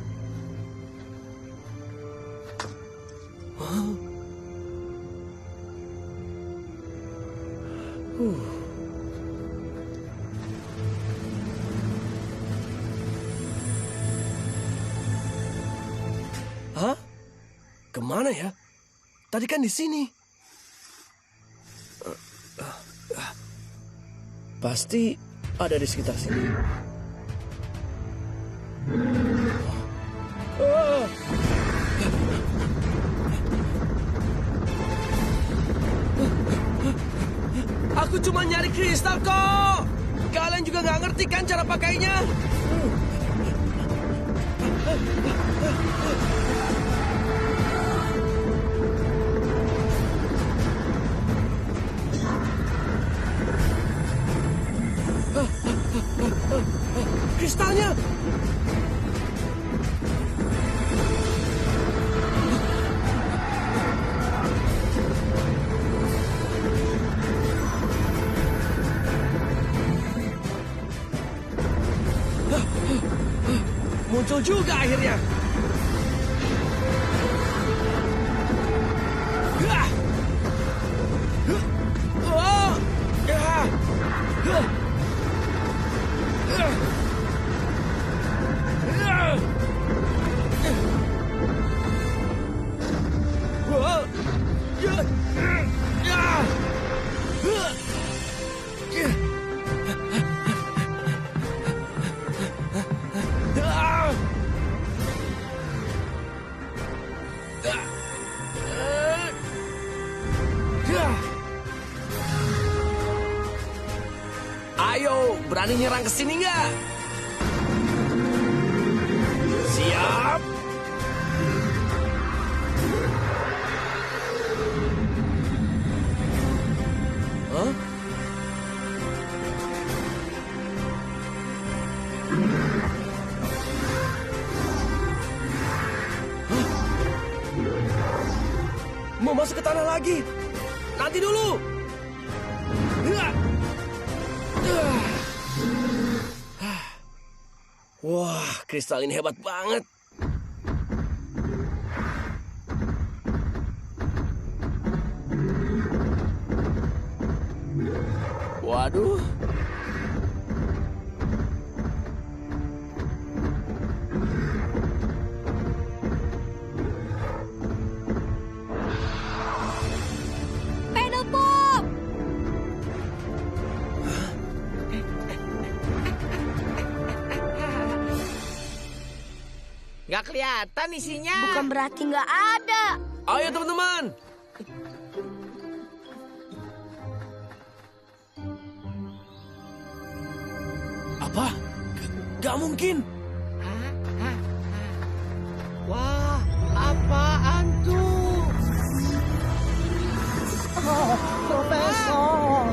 Hah? Kemana ya? Tadi kan di sini. Pasti ada di sekitar sini. Aku cuma nyari kristal kok. Kalian juga nggak ngerti kan cara pakainya? Kristalnya! Muncul juga akhirnya. Ayo, berani nyerang ke sini nggak? Siap. Hah? Mau masuk ke tanah lagi? Nanti dulu. Wah, kristal ini hebat banget. Waduh. Pedal Pop! Nggak kelihatan isinya. Bukan berarti nggak ada. Ayo teman-teman. Apa? Gak mungkin. Wah, apaan tuh? Oh, Profesor.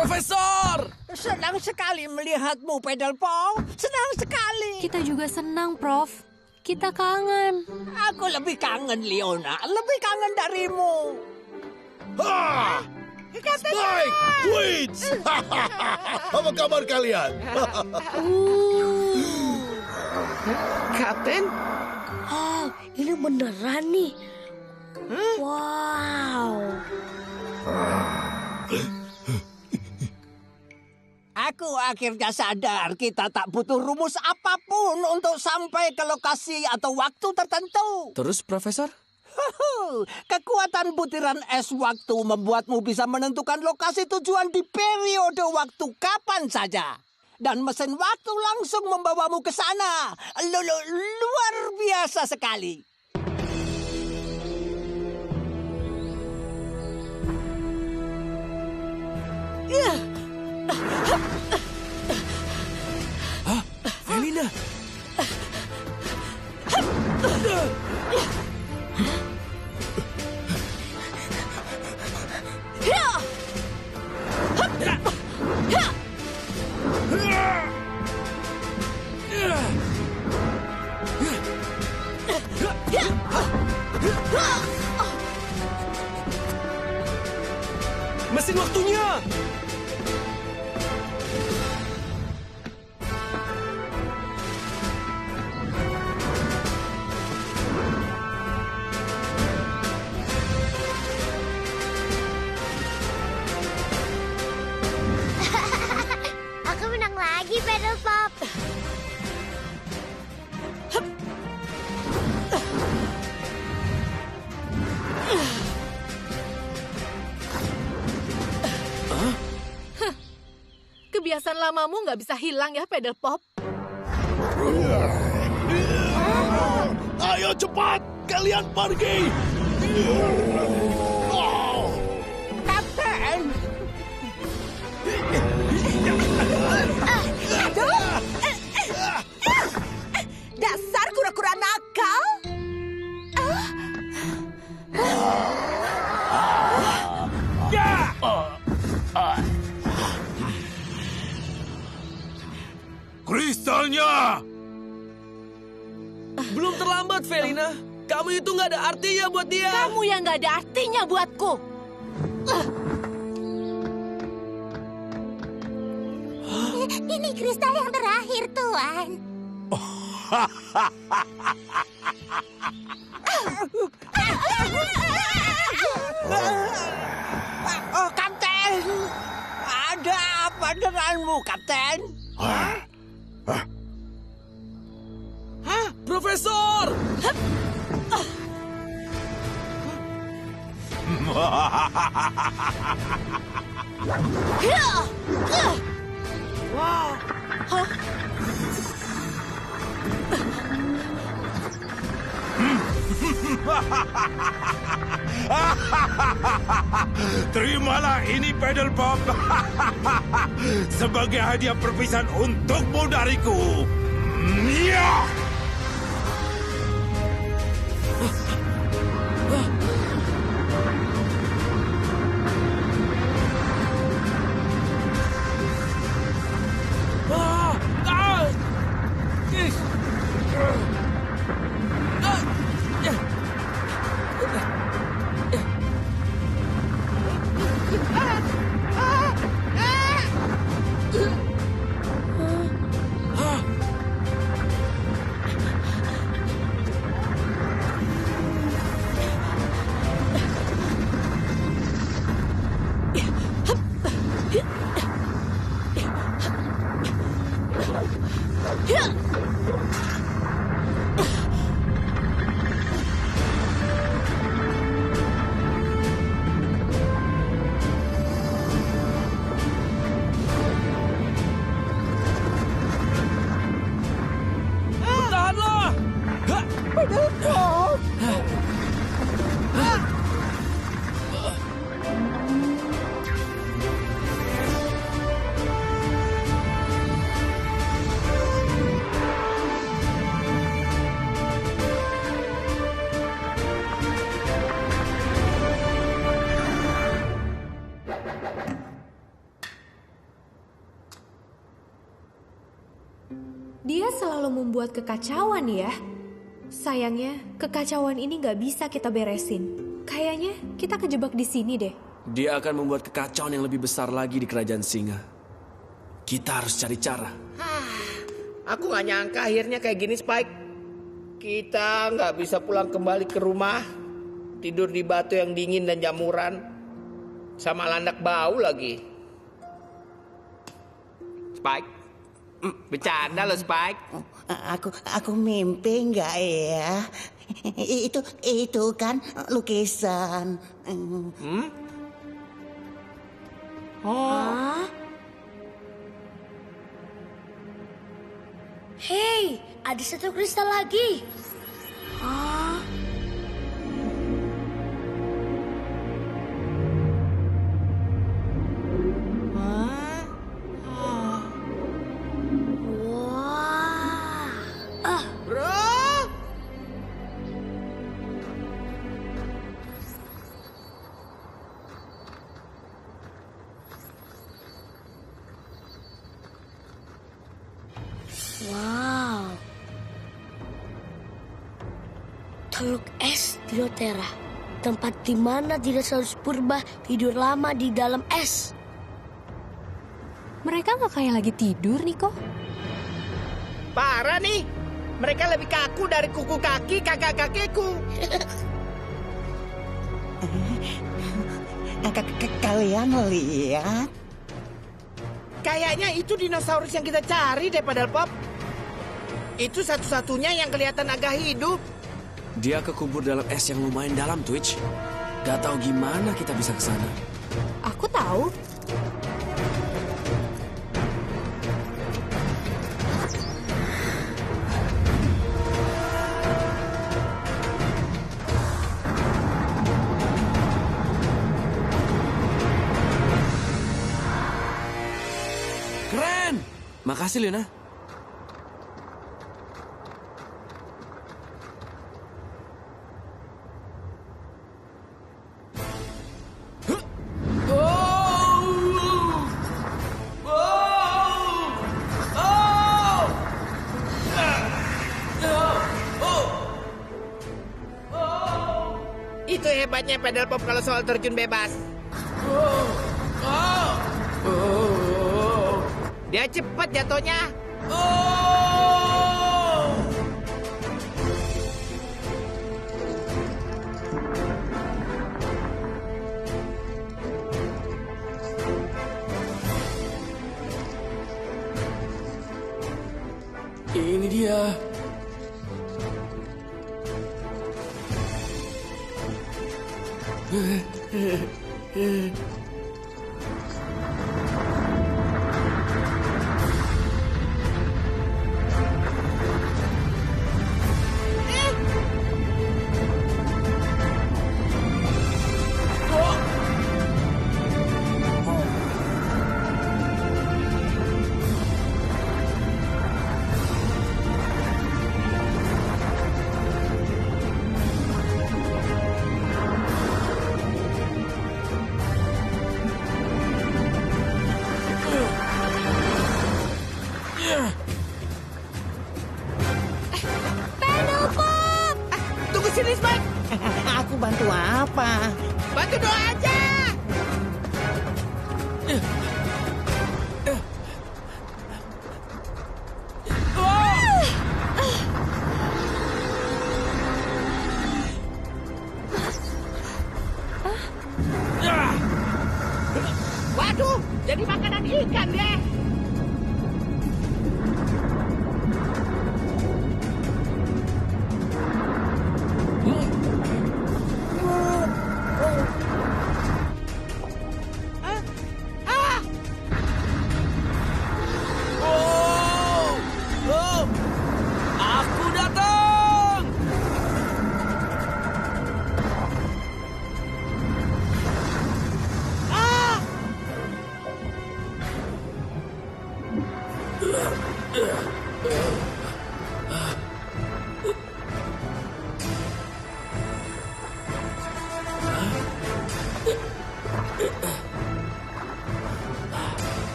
Profesor! Senang sekali melihatmu, Pedal Pop. Senang sekali. Kita juga senang, Prof. Kita kangen. Aku lebih kangen, Leona. Lebih kangen darimu. Ha! Spike! Twitch! Apa kabar kalian? Kapten? Oh, ini beneran nih. Wow. Aku akhirnya sadar kita tak butuh rumus apapun untuk sampai ke lokasi atau waktu tertentu. Terus, Profesor? Kekuatan butiran es waktu membuatmu bisa menentukan lokasi tujuan di periode waktu kapan saja. Dan mesin waktu langsung membawamu ke sana. Luar biasa sekali. Hah? Felina? Mesin waktunya! Aku menang lagi, Pedal Pop. Kebiasaan lamamu nggak bisa hilang ya, Pedal Pop. Ayo cepat, kalian pergi. Kapten! Dasar kura-kura nakal. Kristalnya! Belum terlambat, Felina. Kamu itu nggak ada artinya buat dia. Kamu yang nggak ada artinya buatku. Ini kristal yang terakhir, Tuan. Oh, Kapten! Ada apa denganmu, Kapten? Profesor! Terimalah ini Pedal Pop sebagai hadiah perpisahan untukmu dariku. Ya! Dia selalu membuat kekacauan ya. Sayangnya, kekacauan ini nggak bisa kita beresin. Kayaknya kita kejebak di sini deh. Dia akan membuat kekacauan yang lebih besar lagi di kerajaan singa. Kita harus cari cara. Aku gak nyangka akhirnya kayak gini, Spike. Kita nggak bisa pulang kembali ke rumah. Tidur di batu yang dingin dan jamuran. Sama landak bau lagi. Spike. Bercanda loh, Spike. Aku mimpi nggak ya? Itu kan lukisan. Oh. Hei, ada satu kristal lagi. Wow. Teluk es Dinotera. Tempat di mana dinosaurus purba tidur lama di dalam es. Mereka nggak kayak lagi tidur nih kok. Parah nih. Mereka lebih kaku dari kuku kaki kakak-kakekku. Kalian lihat? Kayaknya itu dinosaurus yang kita cari deh, Pedal Pop. Itu satu-satunya yang kelihatan agak hidup. Dia kekubur dalam es yang lumayan dalam, Twitch. Gak tahu gimana kita bisa ke sana. Aku tahu. Keren! Makasih, Luna. Itu hebatnya Pedal Pop kalau soal terjun bebas. Dia cepat jatuhnya. Ini dia. Tunggu sini, Spike. Aku bantu apa? Bantu doa aja. Waduh, jadi makanan ikan deh. Aku datang!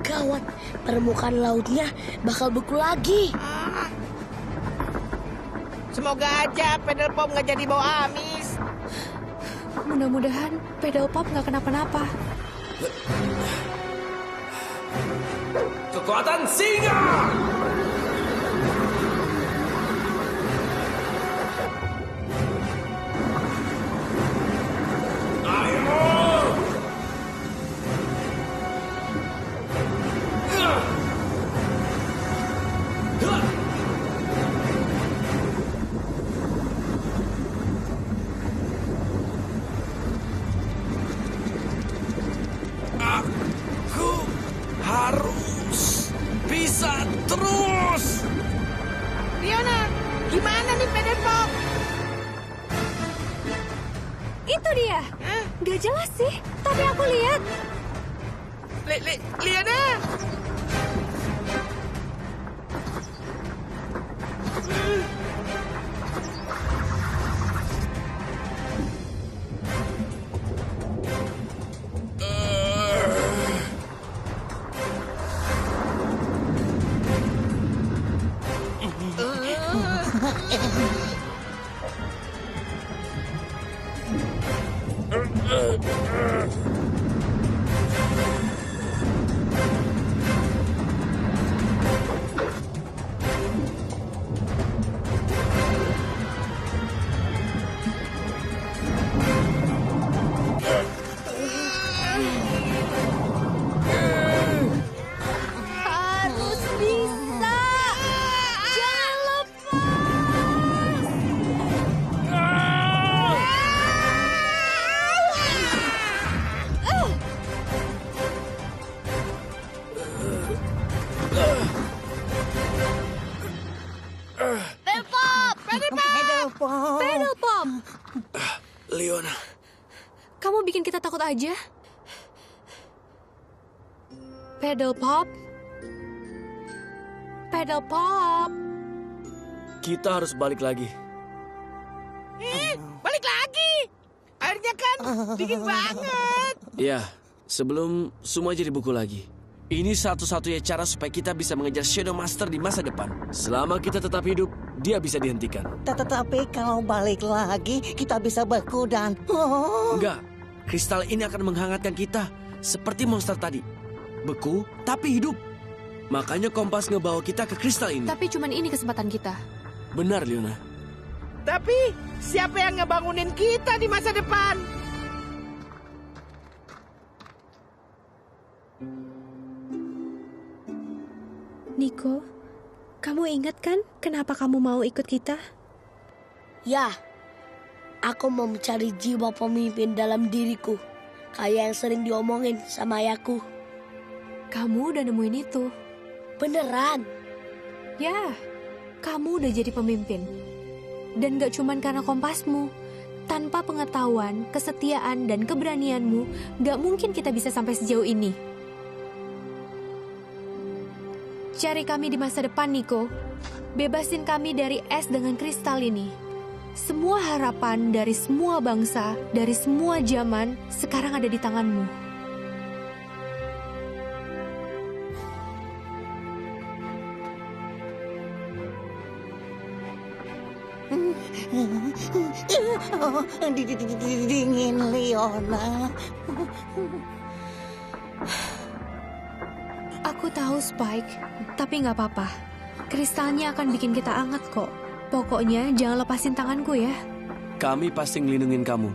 Gawat, permukaan lautnya bakal beku lagi. Semoga aja pedal pop nggak jadi bau amis. Mudah-mudahan pedal pop nggak kenapa-napa. Kekuatan singa! Aku harus bisa terus. Liona, gimana nih pedal pop? Itu dia. Gak jelas sih, tapi aku lihat. Liona. Harus bisa. Jangan Pedal pop. Liona, Kamu bikin kita takut aja. Pedal pop. Pedal pop. kita harus balik lagi. Balik lagi. Airnya kan dingin banget. Ya, sebelum semua jadi buku lagi. Ini satu-satunya cara supaya kita bisa mengejar Shadow Master di masa depan. Selama kita tetap hidup, dia bisa dihentikan. Tetapi kalau balik lagi, kita bisa beku dan... Enggak, kristal ini akan menghangatkan kita. Seperti monster tadi. Beku, tapi hidup. Makanya kompas ngebawa kita ke kristal ini. Tapi cuman ini kesempatan kita. Benar, Liona. Tapi siapa yang ngebangunin kita di masa depan? Nico, kamu ingat kan kenapa kamu mau ikut kita? Ya, aku mau mencari jiwa pemimpin dalam diriku. Kayak yang sering diomongin sama ayahku. Kamu udah nemuin itu? Beneran? Ya, kamu udah jadi pemimpin. Dan gak cuman karena kompasmu. Tanpa pengetahuan, kesetiaan, dan keberanianmu, gak mungkin kita bisa sampai sejauh ini. Cari kami di masa depan, Nico. Bebasin kami dari es dengan kristal ini. Semua harapan dari semua bangsa, dari semua zaman, sekarang ada di tanganmu. Dingin, Leona. Aku tahu, Spike, tapi nggak apa-apa. Kristalnya akan bikin kita hangat kok. Pokoknya jangan lepasin tanganku ya. Kami pasti ngelindungin kamu.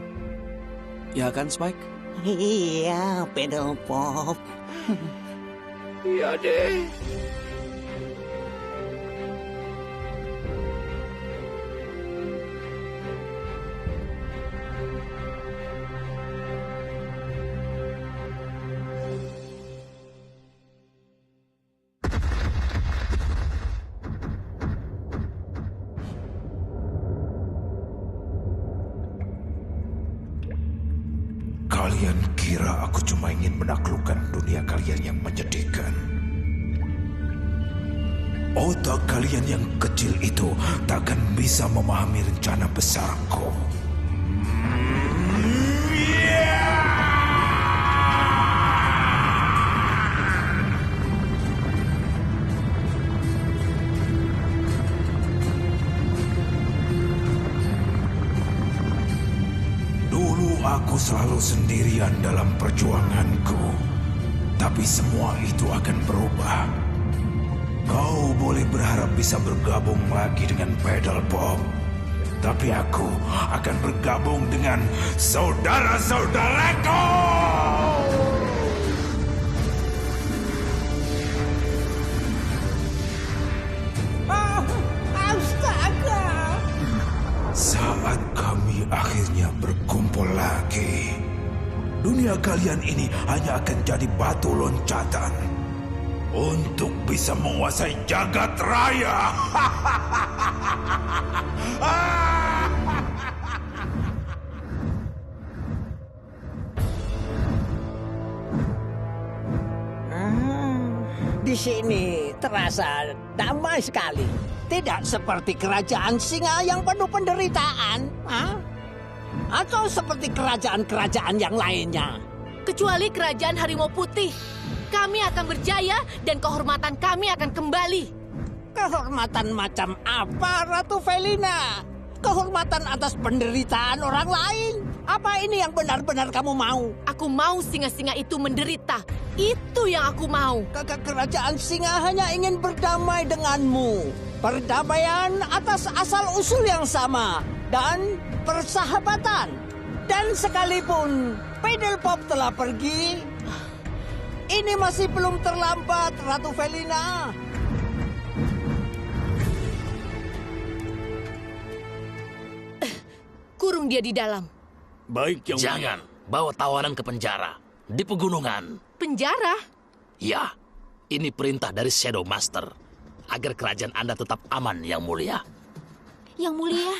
Ya kan, Spike? Iya, Pedal Pop. Iya deh. Kalian kira aku cuma ingin menaklukkan dunia kalian yang menyedihkan? Otak kalian yang kecil itu takkan bisa memahami rencana besarku. Aku selalu sendirian dalam perjuanganku. Tapi semua itu akan berubah. Kau boleh berharap bisa bergabung lagi dengan Pedal Pop. Tapi aku akan bergabung dengan saudara-saudaraku! Astaga! Saat kami akhirnya berkumpul lagi, dunia kalian ini hanya akan jadi batu loncatan untuk bisa menguasai jagat raya. Di sini terasa damai sekali. Tidak seperti kerajaan singa yang penuh penderitaan. Atau seperti kerajaan-kerajaan yang lainnya. Kecuali kerajaan harimau putih. Kami akan berjaya dan kehormatan kami akan kembali. Kehormatan macam apa, Ratu Felina? Kehormatan atas penderitaan orang lain? Apa ini yang benar-benar kamu mau? Aku mau singa-singa itu menderita. Itu yang aku mau. Kerajaan singa hanya ingin berdamai denganmu. Perdamaian atas asal-usul yang sama. Dan persahabatan. Dan sekalipun Pedal Pop telah pergi, ini masih belum terlambat, Ratu Felina. Kurung dia di dalam. Baik, yang jangan bawa tawanan ke penjara di pegunungan. Penjara? Ya, ini perintah dari Shadow Master agar kerajaan Anda tetap aman, Yang Mulia. Yang Mulia.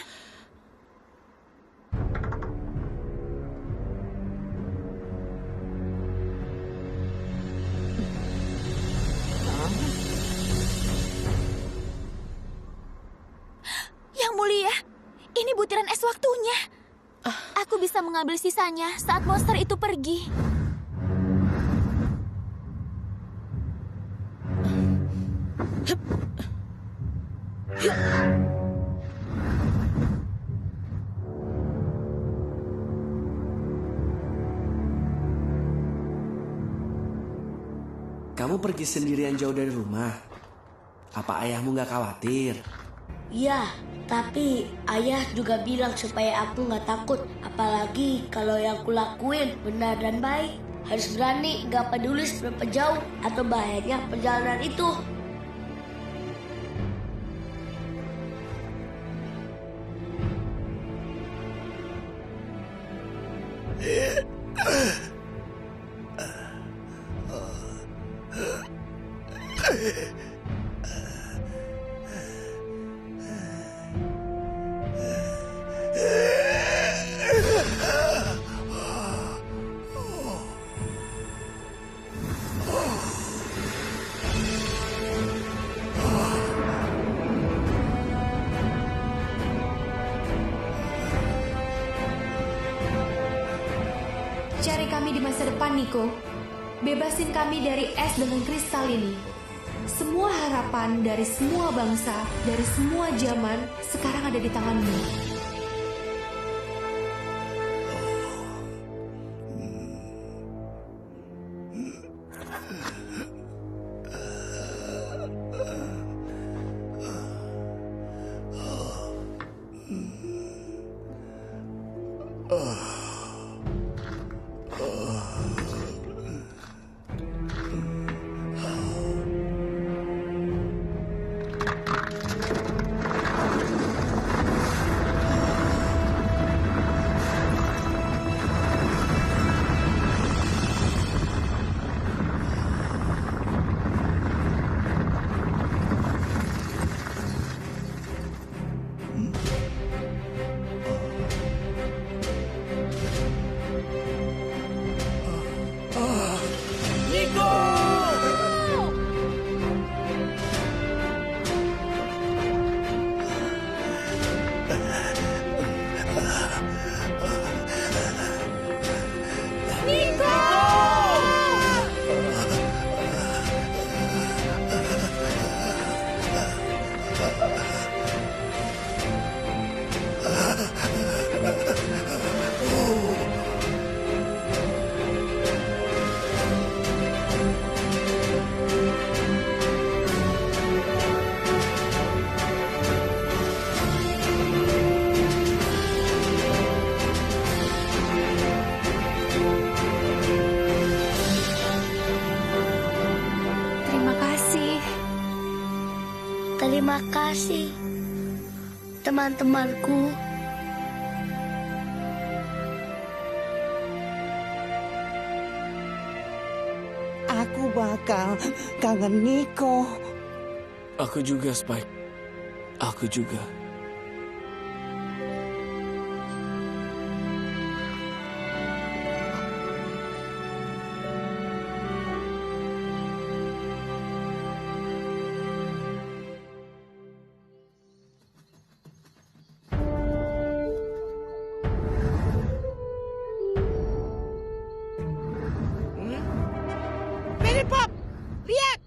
Yang Mulia, ini butiran es waktunya. Aku bisa mengambil sisanya saat monster itu pergi. Kamu pergi sendirian jauh dari rumah. Apa ayahmu nggak khawatir? Ya, tapi ayah juga bilang supaya aku nggak takut. Apalagi kalau yang aku lakuin benar dan baik. Harus berani, nggak peduli seberapa jauh atau bahayanya perjalanan itu. kami di masa depan, Nico. Bebasin kami dari es dengan kristal ini. Semua harapan dari semua bangsa, dari semua zaman, sekarang ada di tanganmu. Terima kasih, teman-temanku. Aku bakal kangen Nico. Aku juga, Spike. Aku juga. Pop, lihat!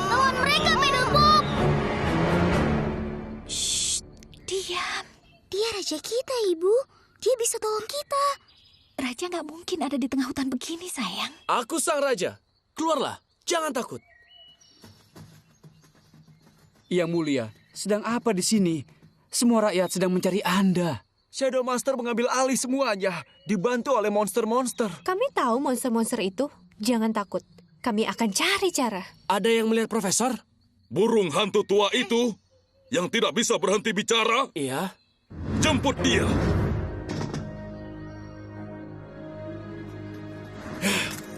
Lawan mereka, Pedal Pop! Shh, diam. Dia raja kita, Ibu. Dia bisa tolong kita. Raja nggak mungkin ada di tengah hutan begini, sayang. Aku sang raja. Keluarlah, jangan takut. Yang mulia, sedang apa di sini? Semua rakyat sedang mencari Anda. Shadow Master mengambil alih semuanya, dibantu oleh monster-monster. Kami tahu monster-monster itu. Jangan takut. Kami akan cari cara. Ada yang melihat Profesor? Burung hantu tua itu yang tidak bisa berhenti bicara? Iya. Jemput dia.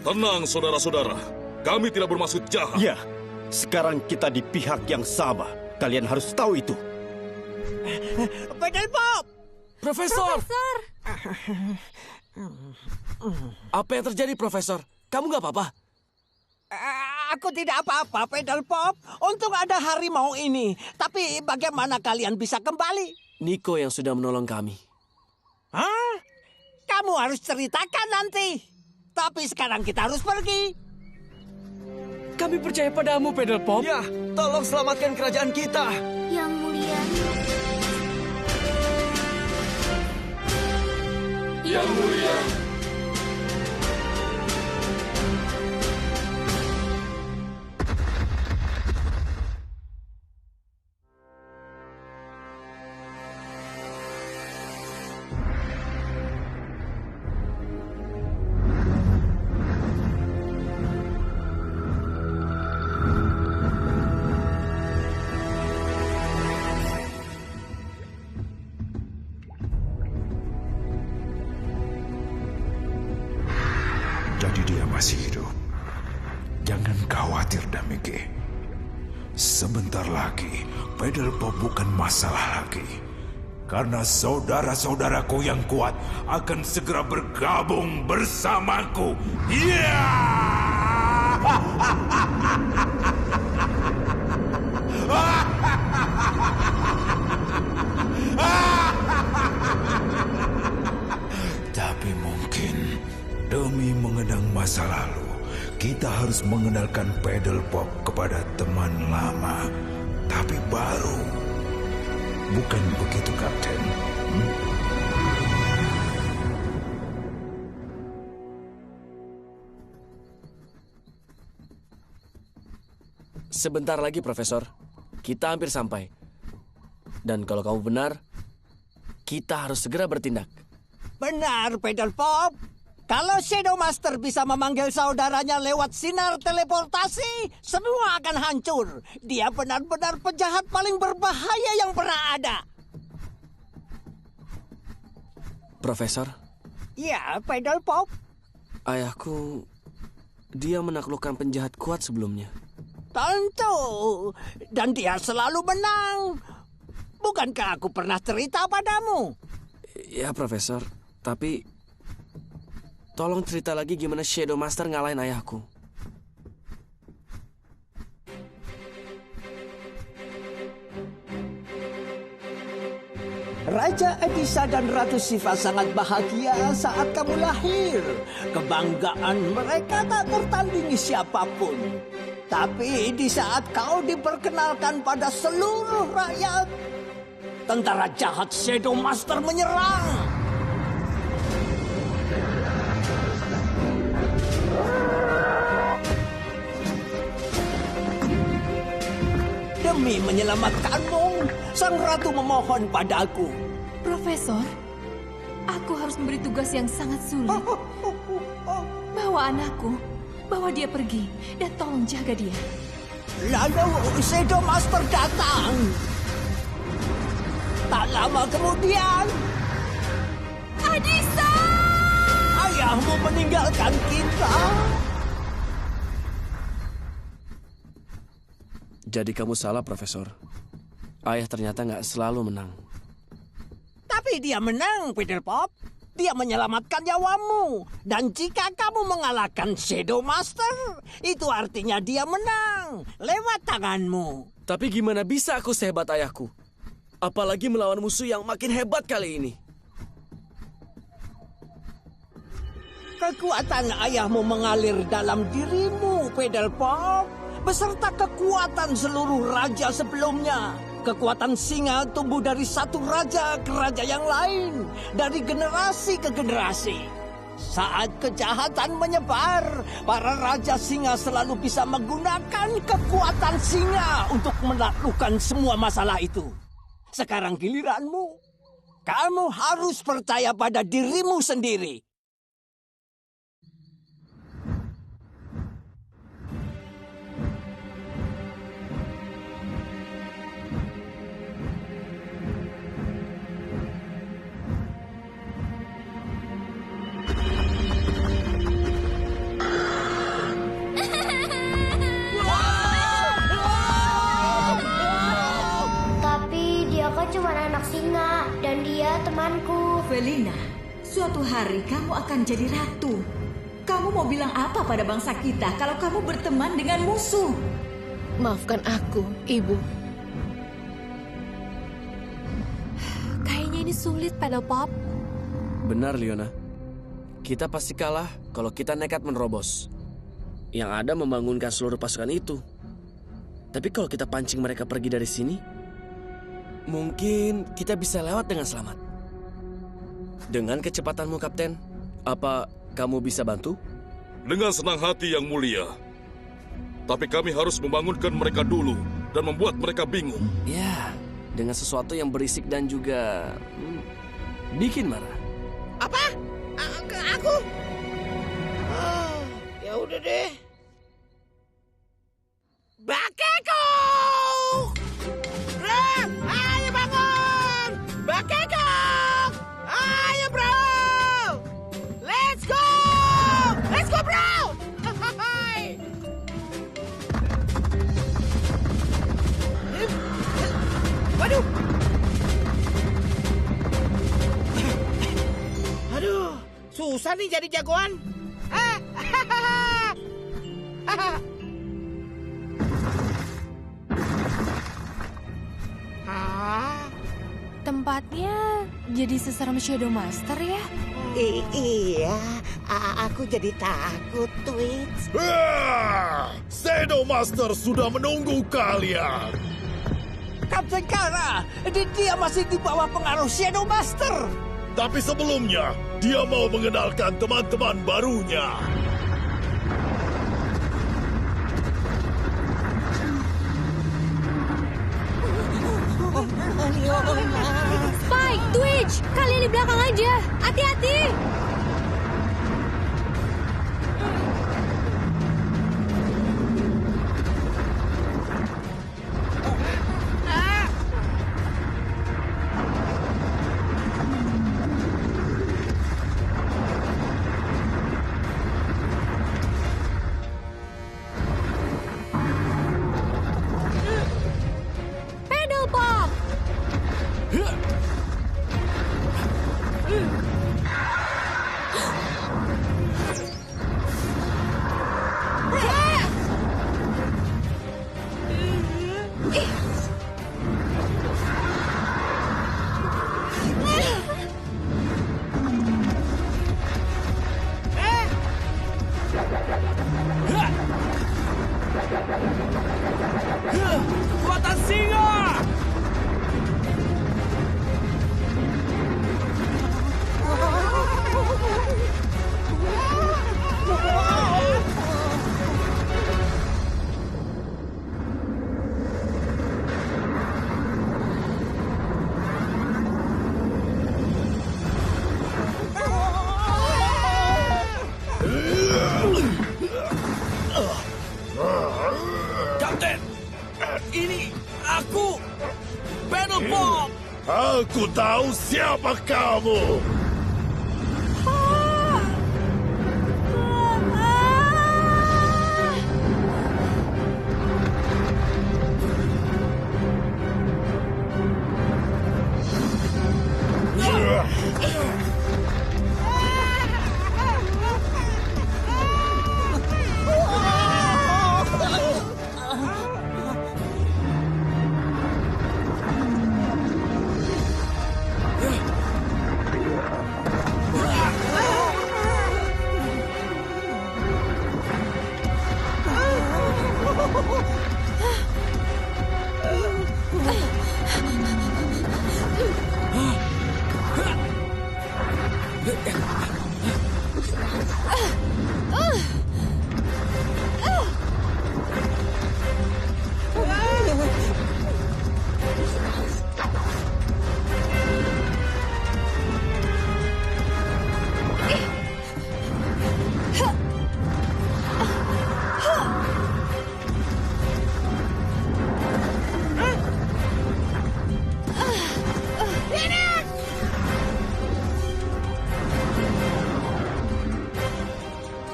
Tenang, saudara-saudara. Kami tidak bermaksud jahat. Ya, sekarang kita di pihak yang sama. Kalian harus tahu itu. Pedal Pop! Profesor! Apa yang terjadi, Profesor? Kamu nggak apa-apa? Aku tidak apa-apa, Pedal Pop. Untung ada harimau ini. Tapi bagaimana kalian bisa kembali? Nico yang sudah menolong kami. Hah? Kamu harus ceritakan nanti. Tapi sekarang kita harus pergi. Kami percaya padamu, Pedal Pop. Ya, tolong selamatkan kerajaan kita. Yang mulia. Yang mulia. Jadi dia masih hidup. Jangan khawatir, Damike. Sebentar lagi, Pedal Pop bukan masalah lagi. Karena saudara-saudaraku yang kuat akan segera bergabung bersamaku. Tapi mungkin demi mengenang masa lalu, kita harus mengenalkan Pedal Pop kepada teman lama, tapi baru. Bukan begitu, Kapten? Sebentar lagi, Profesor. Kita hampir sampai. Dan kalau kamu benar, kita harus segera bertindak. Benar, Pedal Pop. Kalau Shadow Master bisa memanggil saudaranya lewat sinar teleportasi, semua akan hancur. Dia benar-benar penjahat paling berbahaya yang pernah ada. Profesor? Ya, Pedal Pop. Ayahku, dia menaklukkan penjahat kuat sebelumnya. Tentu. Dan dia selalu menang. Bukankah aku pernah cerita padamu? Ya, Profesor. Tapi tolong cerita lagi gimana Shadow Master ngalahin ayahku. Raja Edisa dan Ratu Siva sangat bahagia saat kamu lahir. Kebanggaan mereka tak tertandingi siapapun. Tapi di saat kau diperkenalkan pada seluruh rakyat, tentara jahat Shadow Master menyerang. Demi menyelamatkanmu, sang ratu memohon padaku. Profesor, aku harus memberi tugas yang sangat sulit. Bawa anakku, bawa dia pergi, dan tolong jaga dia. Lalu Shadow Master datang. Tak lama kemudian, Edisa! Ayahmu meninggalkan kita. Jadi kamu salah, Profesor. Ayah ternyata nggak selalu menang. Tapi dia menang, Pedal Pop. Dia menyelamatkan nyawamu. Dan jika kamu mengalahkan Shadow Master, itu artinya dia menang lewat tanganmu. Tapi gimana bisa aku sehebat ayahku? Apalagi melawan musuh yang makin hebat kali ini. Kekuatan ayahmu mengalir dalam dirimu, Pedal Pop. Beserta kekuatan seluruh raja sebelumnya. Kekuatan singa tumbuh dari satu raja ke raja yang lain. Dari generasi ke generasi. Saat kejahatan menyebar, para raja singa selalu bisa menggunakan kekuatan singa untuk menaklukkan semua masalah itu. Sekarang giliranmu. Kamu harus percaya pada dirimu sendiri. Cuma anak singa dan dia temanku. Felina, suatu hari kamu akan jadi ratu. Kamu mau bilang apa pada bangsa kita kalau kamu berteman dengan musuh? Maafkan aku, Ibu. Kayaknya ini sulit, Pedal Pop. Benar, Leona. Kita pasti kalah kalau kita nekat menerobos. Yang ada membangunkan seluruh pasukan itu. Tapi kalau kita pancing mereka pergi dari sini, mungkin kita bisa lewat dengan selamat. Dengan kecepatanmu, Kapten, apa kamu bisa bantu? Dengan senang hati, Yang Mulia. Tapi kami harus membangunkan mereka dulu dan membuat mereka bingung. Ya, dengan sesuatu yang berisik dan juga bikin marah. Apa? Aku? Oh, ya udah deh. Bakeko! Ayo bangun! Bakeko! Ayo bro! Let's go! Let's go bro! Waduh! susah nih jadi jagoan. Tempatnya jadi seserem Shadow Master ya? Iya, aku jadi takut, Twitch. Shadow Master sudah menunggu kalian. Kapten Kara, dia masih di bawah pengaruh Shadow Master. Tapi sebelumnya, dia mau mengenalkan teman-teman barunya. Spike, Twitch, kalian di belakang aja. Hati-hati. Pedal pop. Kekuatan singa! Kapten, ini aku, Pedal Pop. Aku tahu siapa kamu.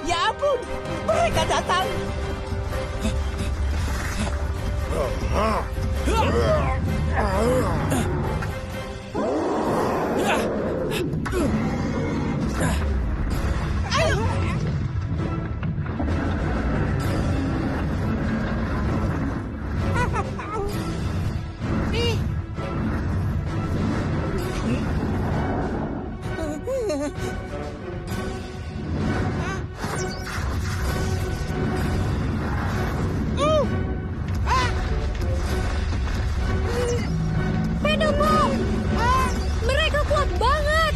Ya ampun, mereka datang. Pedal Pop! Mereka kuat banget!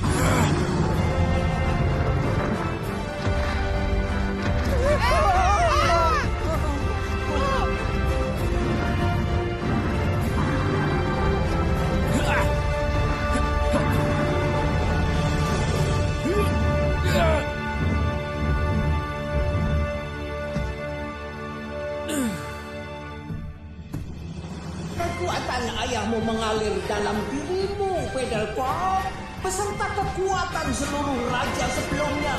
Kekuatan ayahmu mengalir dalam dirimu, Pedal Pop. Beserta kekuatan seluruh raja sebelumnya.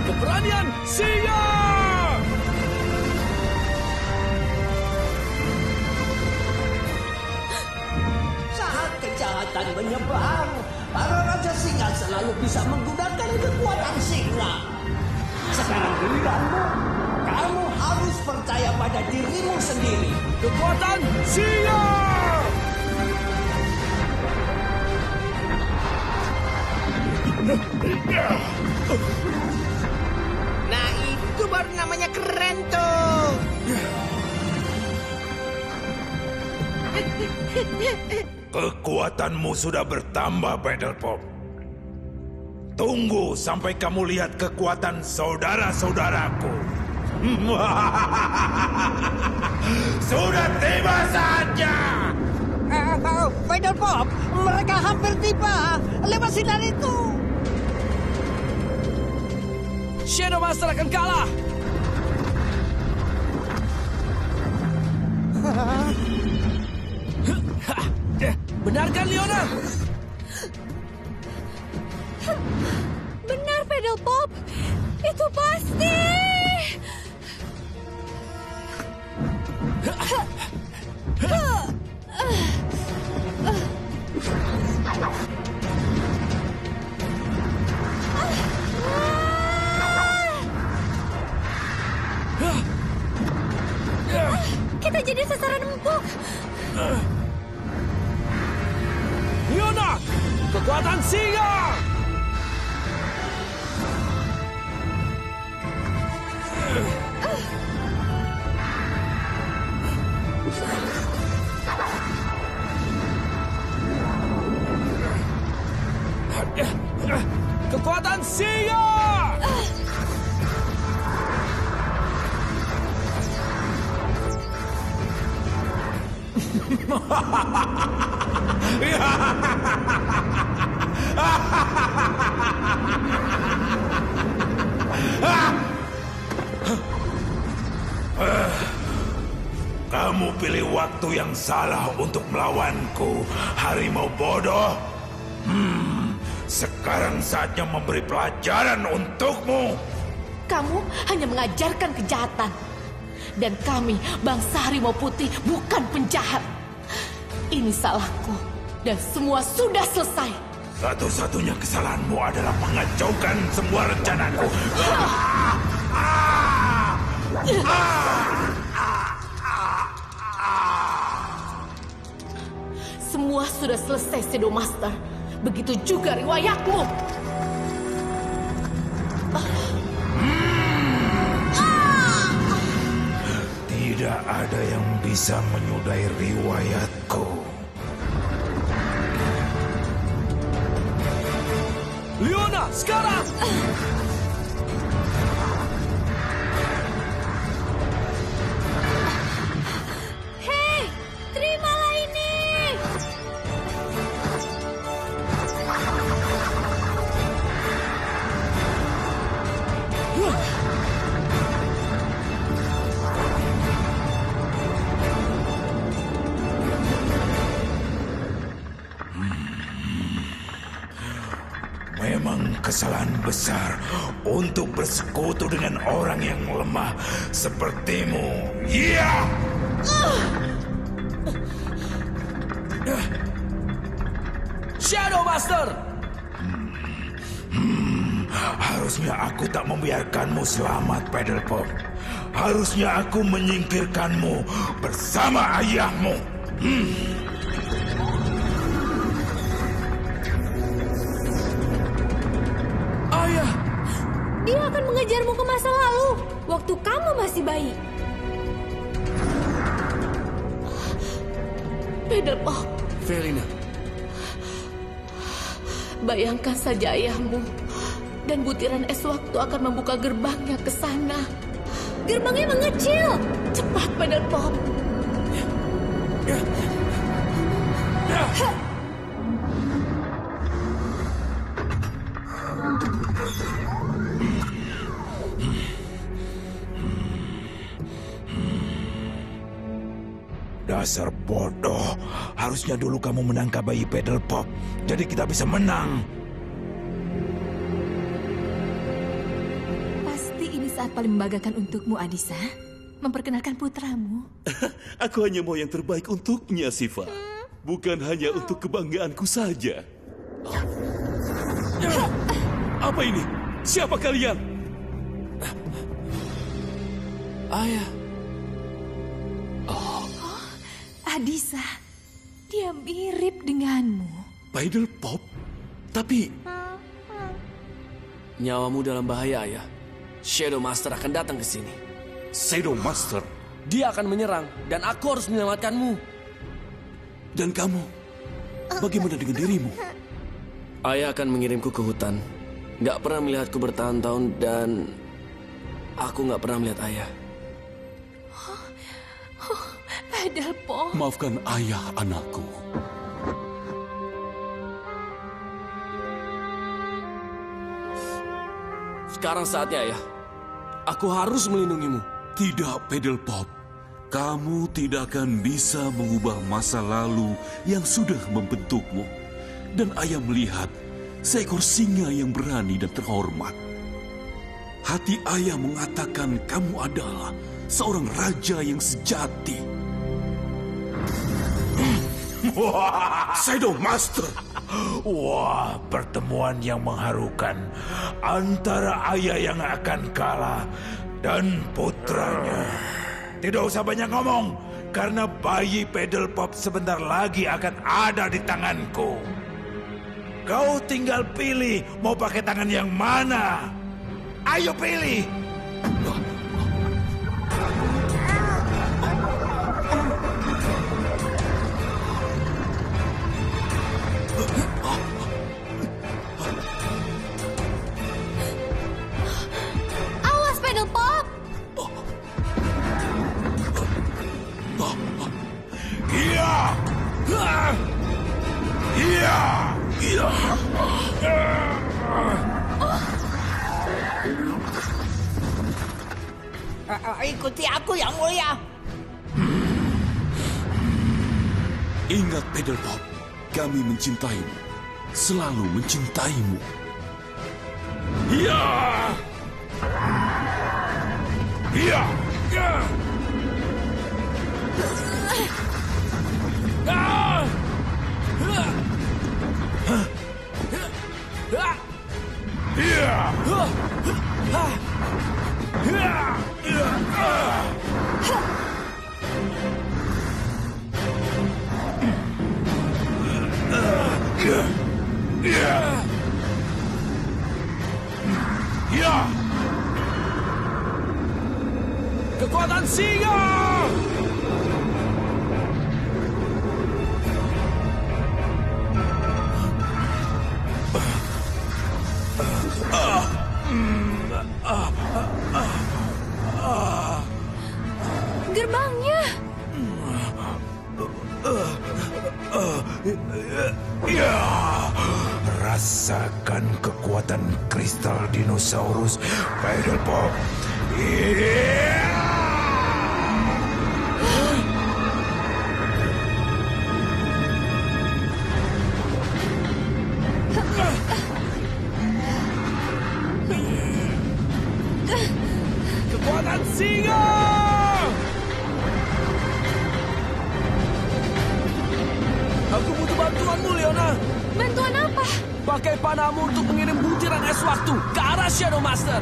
Keberanian singa! Saat kejahatan menyebar, Para Raja Singa selalu bisa menggunakan kekuatan singa. Sekarang giliranmu. Kamu harus percaya pada dirimu sendiri. Kekuatan singa! Nah, itu baru namanya keren tuh. Kekuatanmu sudah bertambah, Battlepop. Tunggu sampai kamu lihat kekuatan saudara-saudaraku. Sudah tiba saatnya. Battlepop, mereka hampir tiba. Lewat sinar itu. Shadow Master akan kalah. Benarkan, Leona? Benar, Battlepop. Itu pasti. Kita jadi sasaran empuk. Leona, kekuatan singa! Kekuatan singa! Kamu pilih waktu yang salah untuk melawanku, harimau bodoh. Sekarang saatnya memberi pelajaran untukmu. Kamu hanya mengajarkan kejahatan. Dan kami, bangsa harimau putih, bukan penjahat. Ini salahku. Dan semua sudah selesai. Satu-satunya kesalahanmu adalah mengacaukan semua rencanaku. Semua sudah selesai, Shadow Master. Begitu juga riwayatmu. Tidak ada yang bisa menyudahi riwayatku. Leona, sekarang! Hei, terimalah ini! Memang kesalahan besar untuk bersekutu dengan orang yang lemah sepertimu. Iya! Shadow Master! Harusnya aku tak membiarkanmu selamat, Battlepop. Harusnya aku menyingkirkanmu bersama ayahmu. Ayah! Dia akan mengejarmu ke masa lalu, waktu kamu masih bayi. Battlepop. Felina. Bayangkan saja ayahmu. Dan butiran es waktu akan membuka gerbangnya ke sana. Gerbangnya mengecil. Cepat, Battlepop. Dasar bodoh. Harusnya dulu kamu menangkap bayi Battlepop. Jadi kita bisa menang. Pasti ini saat paling membanggakan untukmu, Anissa. Memperkenalkan putramu. Aku hanya mau yang terbaik untuknya, Siva. Bukan hanya untuk kebanggaanku saja. Apa ini? Siapa kalian? Ayah. Adisa, dia mirip denganmu. Paddle Pop? Tapi... Nyawamu dalam bahaya, Ayah. Shadow Master akan datang ke sini. Shadow Master? Dia akan menyerang, dan aku harus menyelamatkanmu. Dan kamu? Bagaimana dengan dirimu? Ayah akan mengirimku ke hutan. Gak pernah melihatku bertahun-tahun, dan... aku gak pernah melihat Ayah. Paddle Pop. Maafkan ayah, anakku. Sekarang saatnya, Ayah. Aku harus melindungimu. Tidak, Paddle Pop. Kamu tidak akan bisa mengubah masa lalu yang sudah membentukmu. Dan ayah melihat seekor singa yang berani dan terhormat. Hati ayah mengatakan kamu adalah seorang raja yang sejati. Shadow Master. Wah, pertemuan yang mengharukan antara ayah yang akan kalah dan putranya. Tidak usah banyak ngomong, karena bayi Paddle Pop sebentar lagi akan ada di tanganku. Kau tinggal pilih mau pakai tangan yang mana. Ayo pilih. Awas, Paddle Pop! Iya. Iya. Iya. Ikuti aku, Yang Mulia. Ingat, Paddle Pop, kami mencintaimu, selalu mencintaimu. Iya. Iya. Iya. Kekuatan singa! Gerbangnya! Ya, rasakan kekuatan kristal dinosaurus, Paddle Pop. Kekuatan singa! Aku butuh bantuanmu, Leona. Bantuan apa? Pakai panahmu untuk mengirim butiran es waktu ke arah Shadow Master.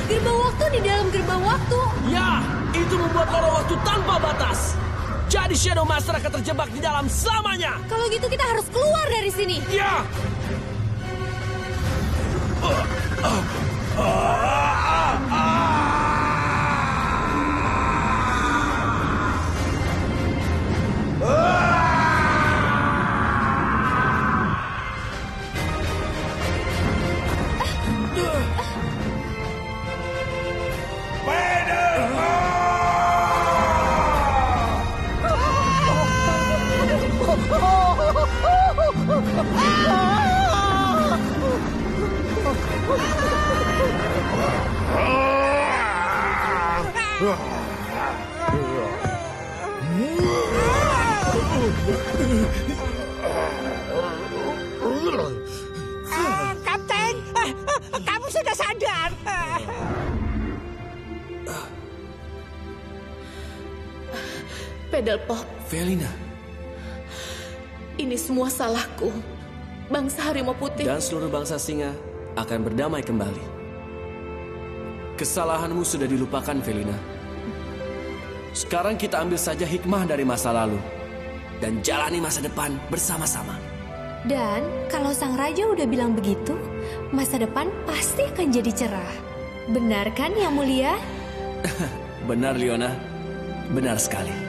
Gerbang waktu di dalam gerbang waktu. Ya, itu membuat lorong waktu tanpa batas. Jadi Shadow Master akan terjebak di dalam selamanya. Kalau gitu kita harus keluar dari sini. Ya. Kapten, kamu sudah sadar. Pedelpop, Felina. ini semua salahku. Bangsa harimau putih Dan seluruh bangsa singa akan berdamai kembali. Kesalahanmu sudah dilupakan, Felina. Sekarang kita ambil saja hikmah dari masa lalu dan jalani masa depan bersama-sama. Dan kalau sang raja udah bilang begitu, masa depan pasti akan jadi cerah. Benar kan, Yang Mulia? Benar, Liona. Benar sekali.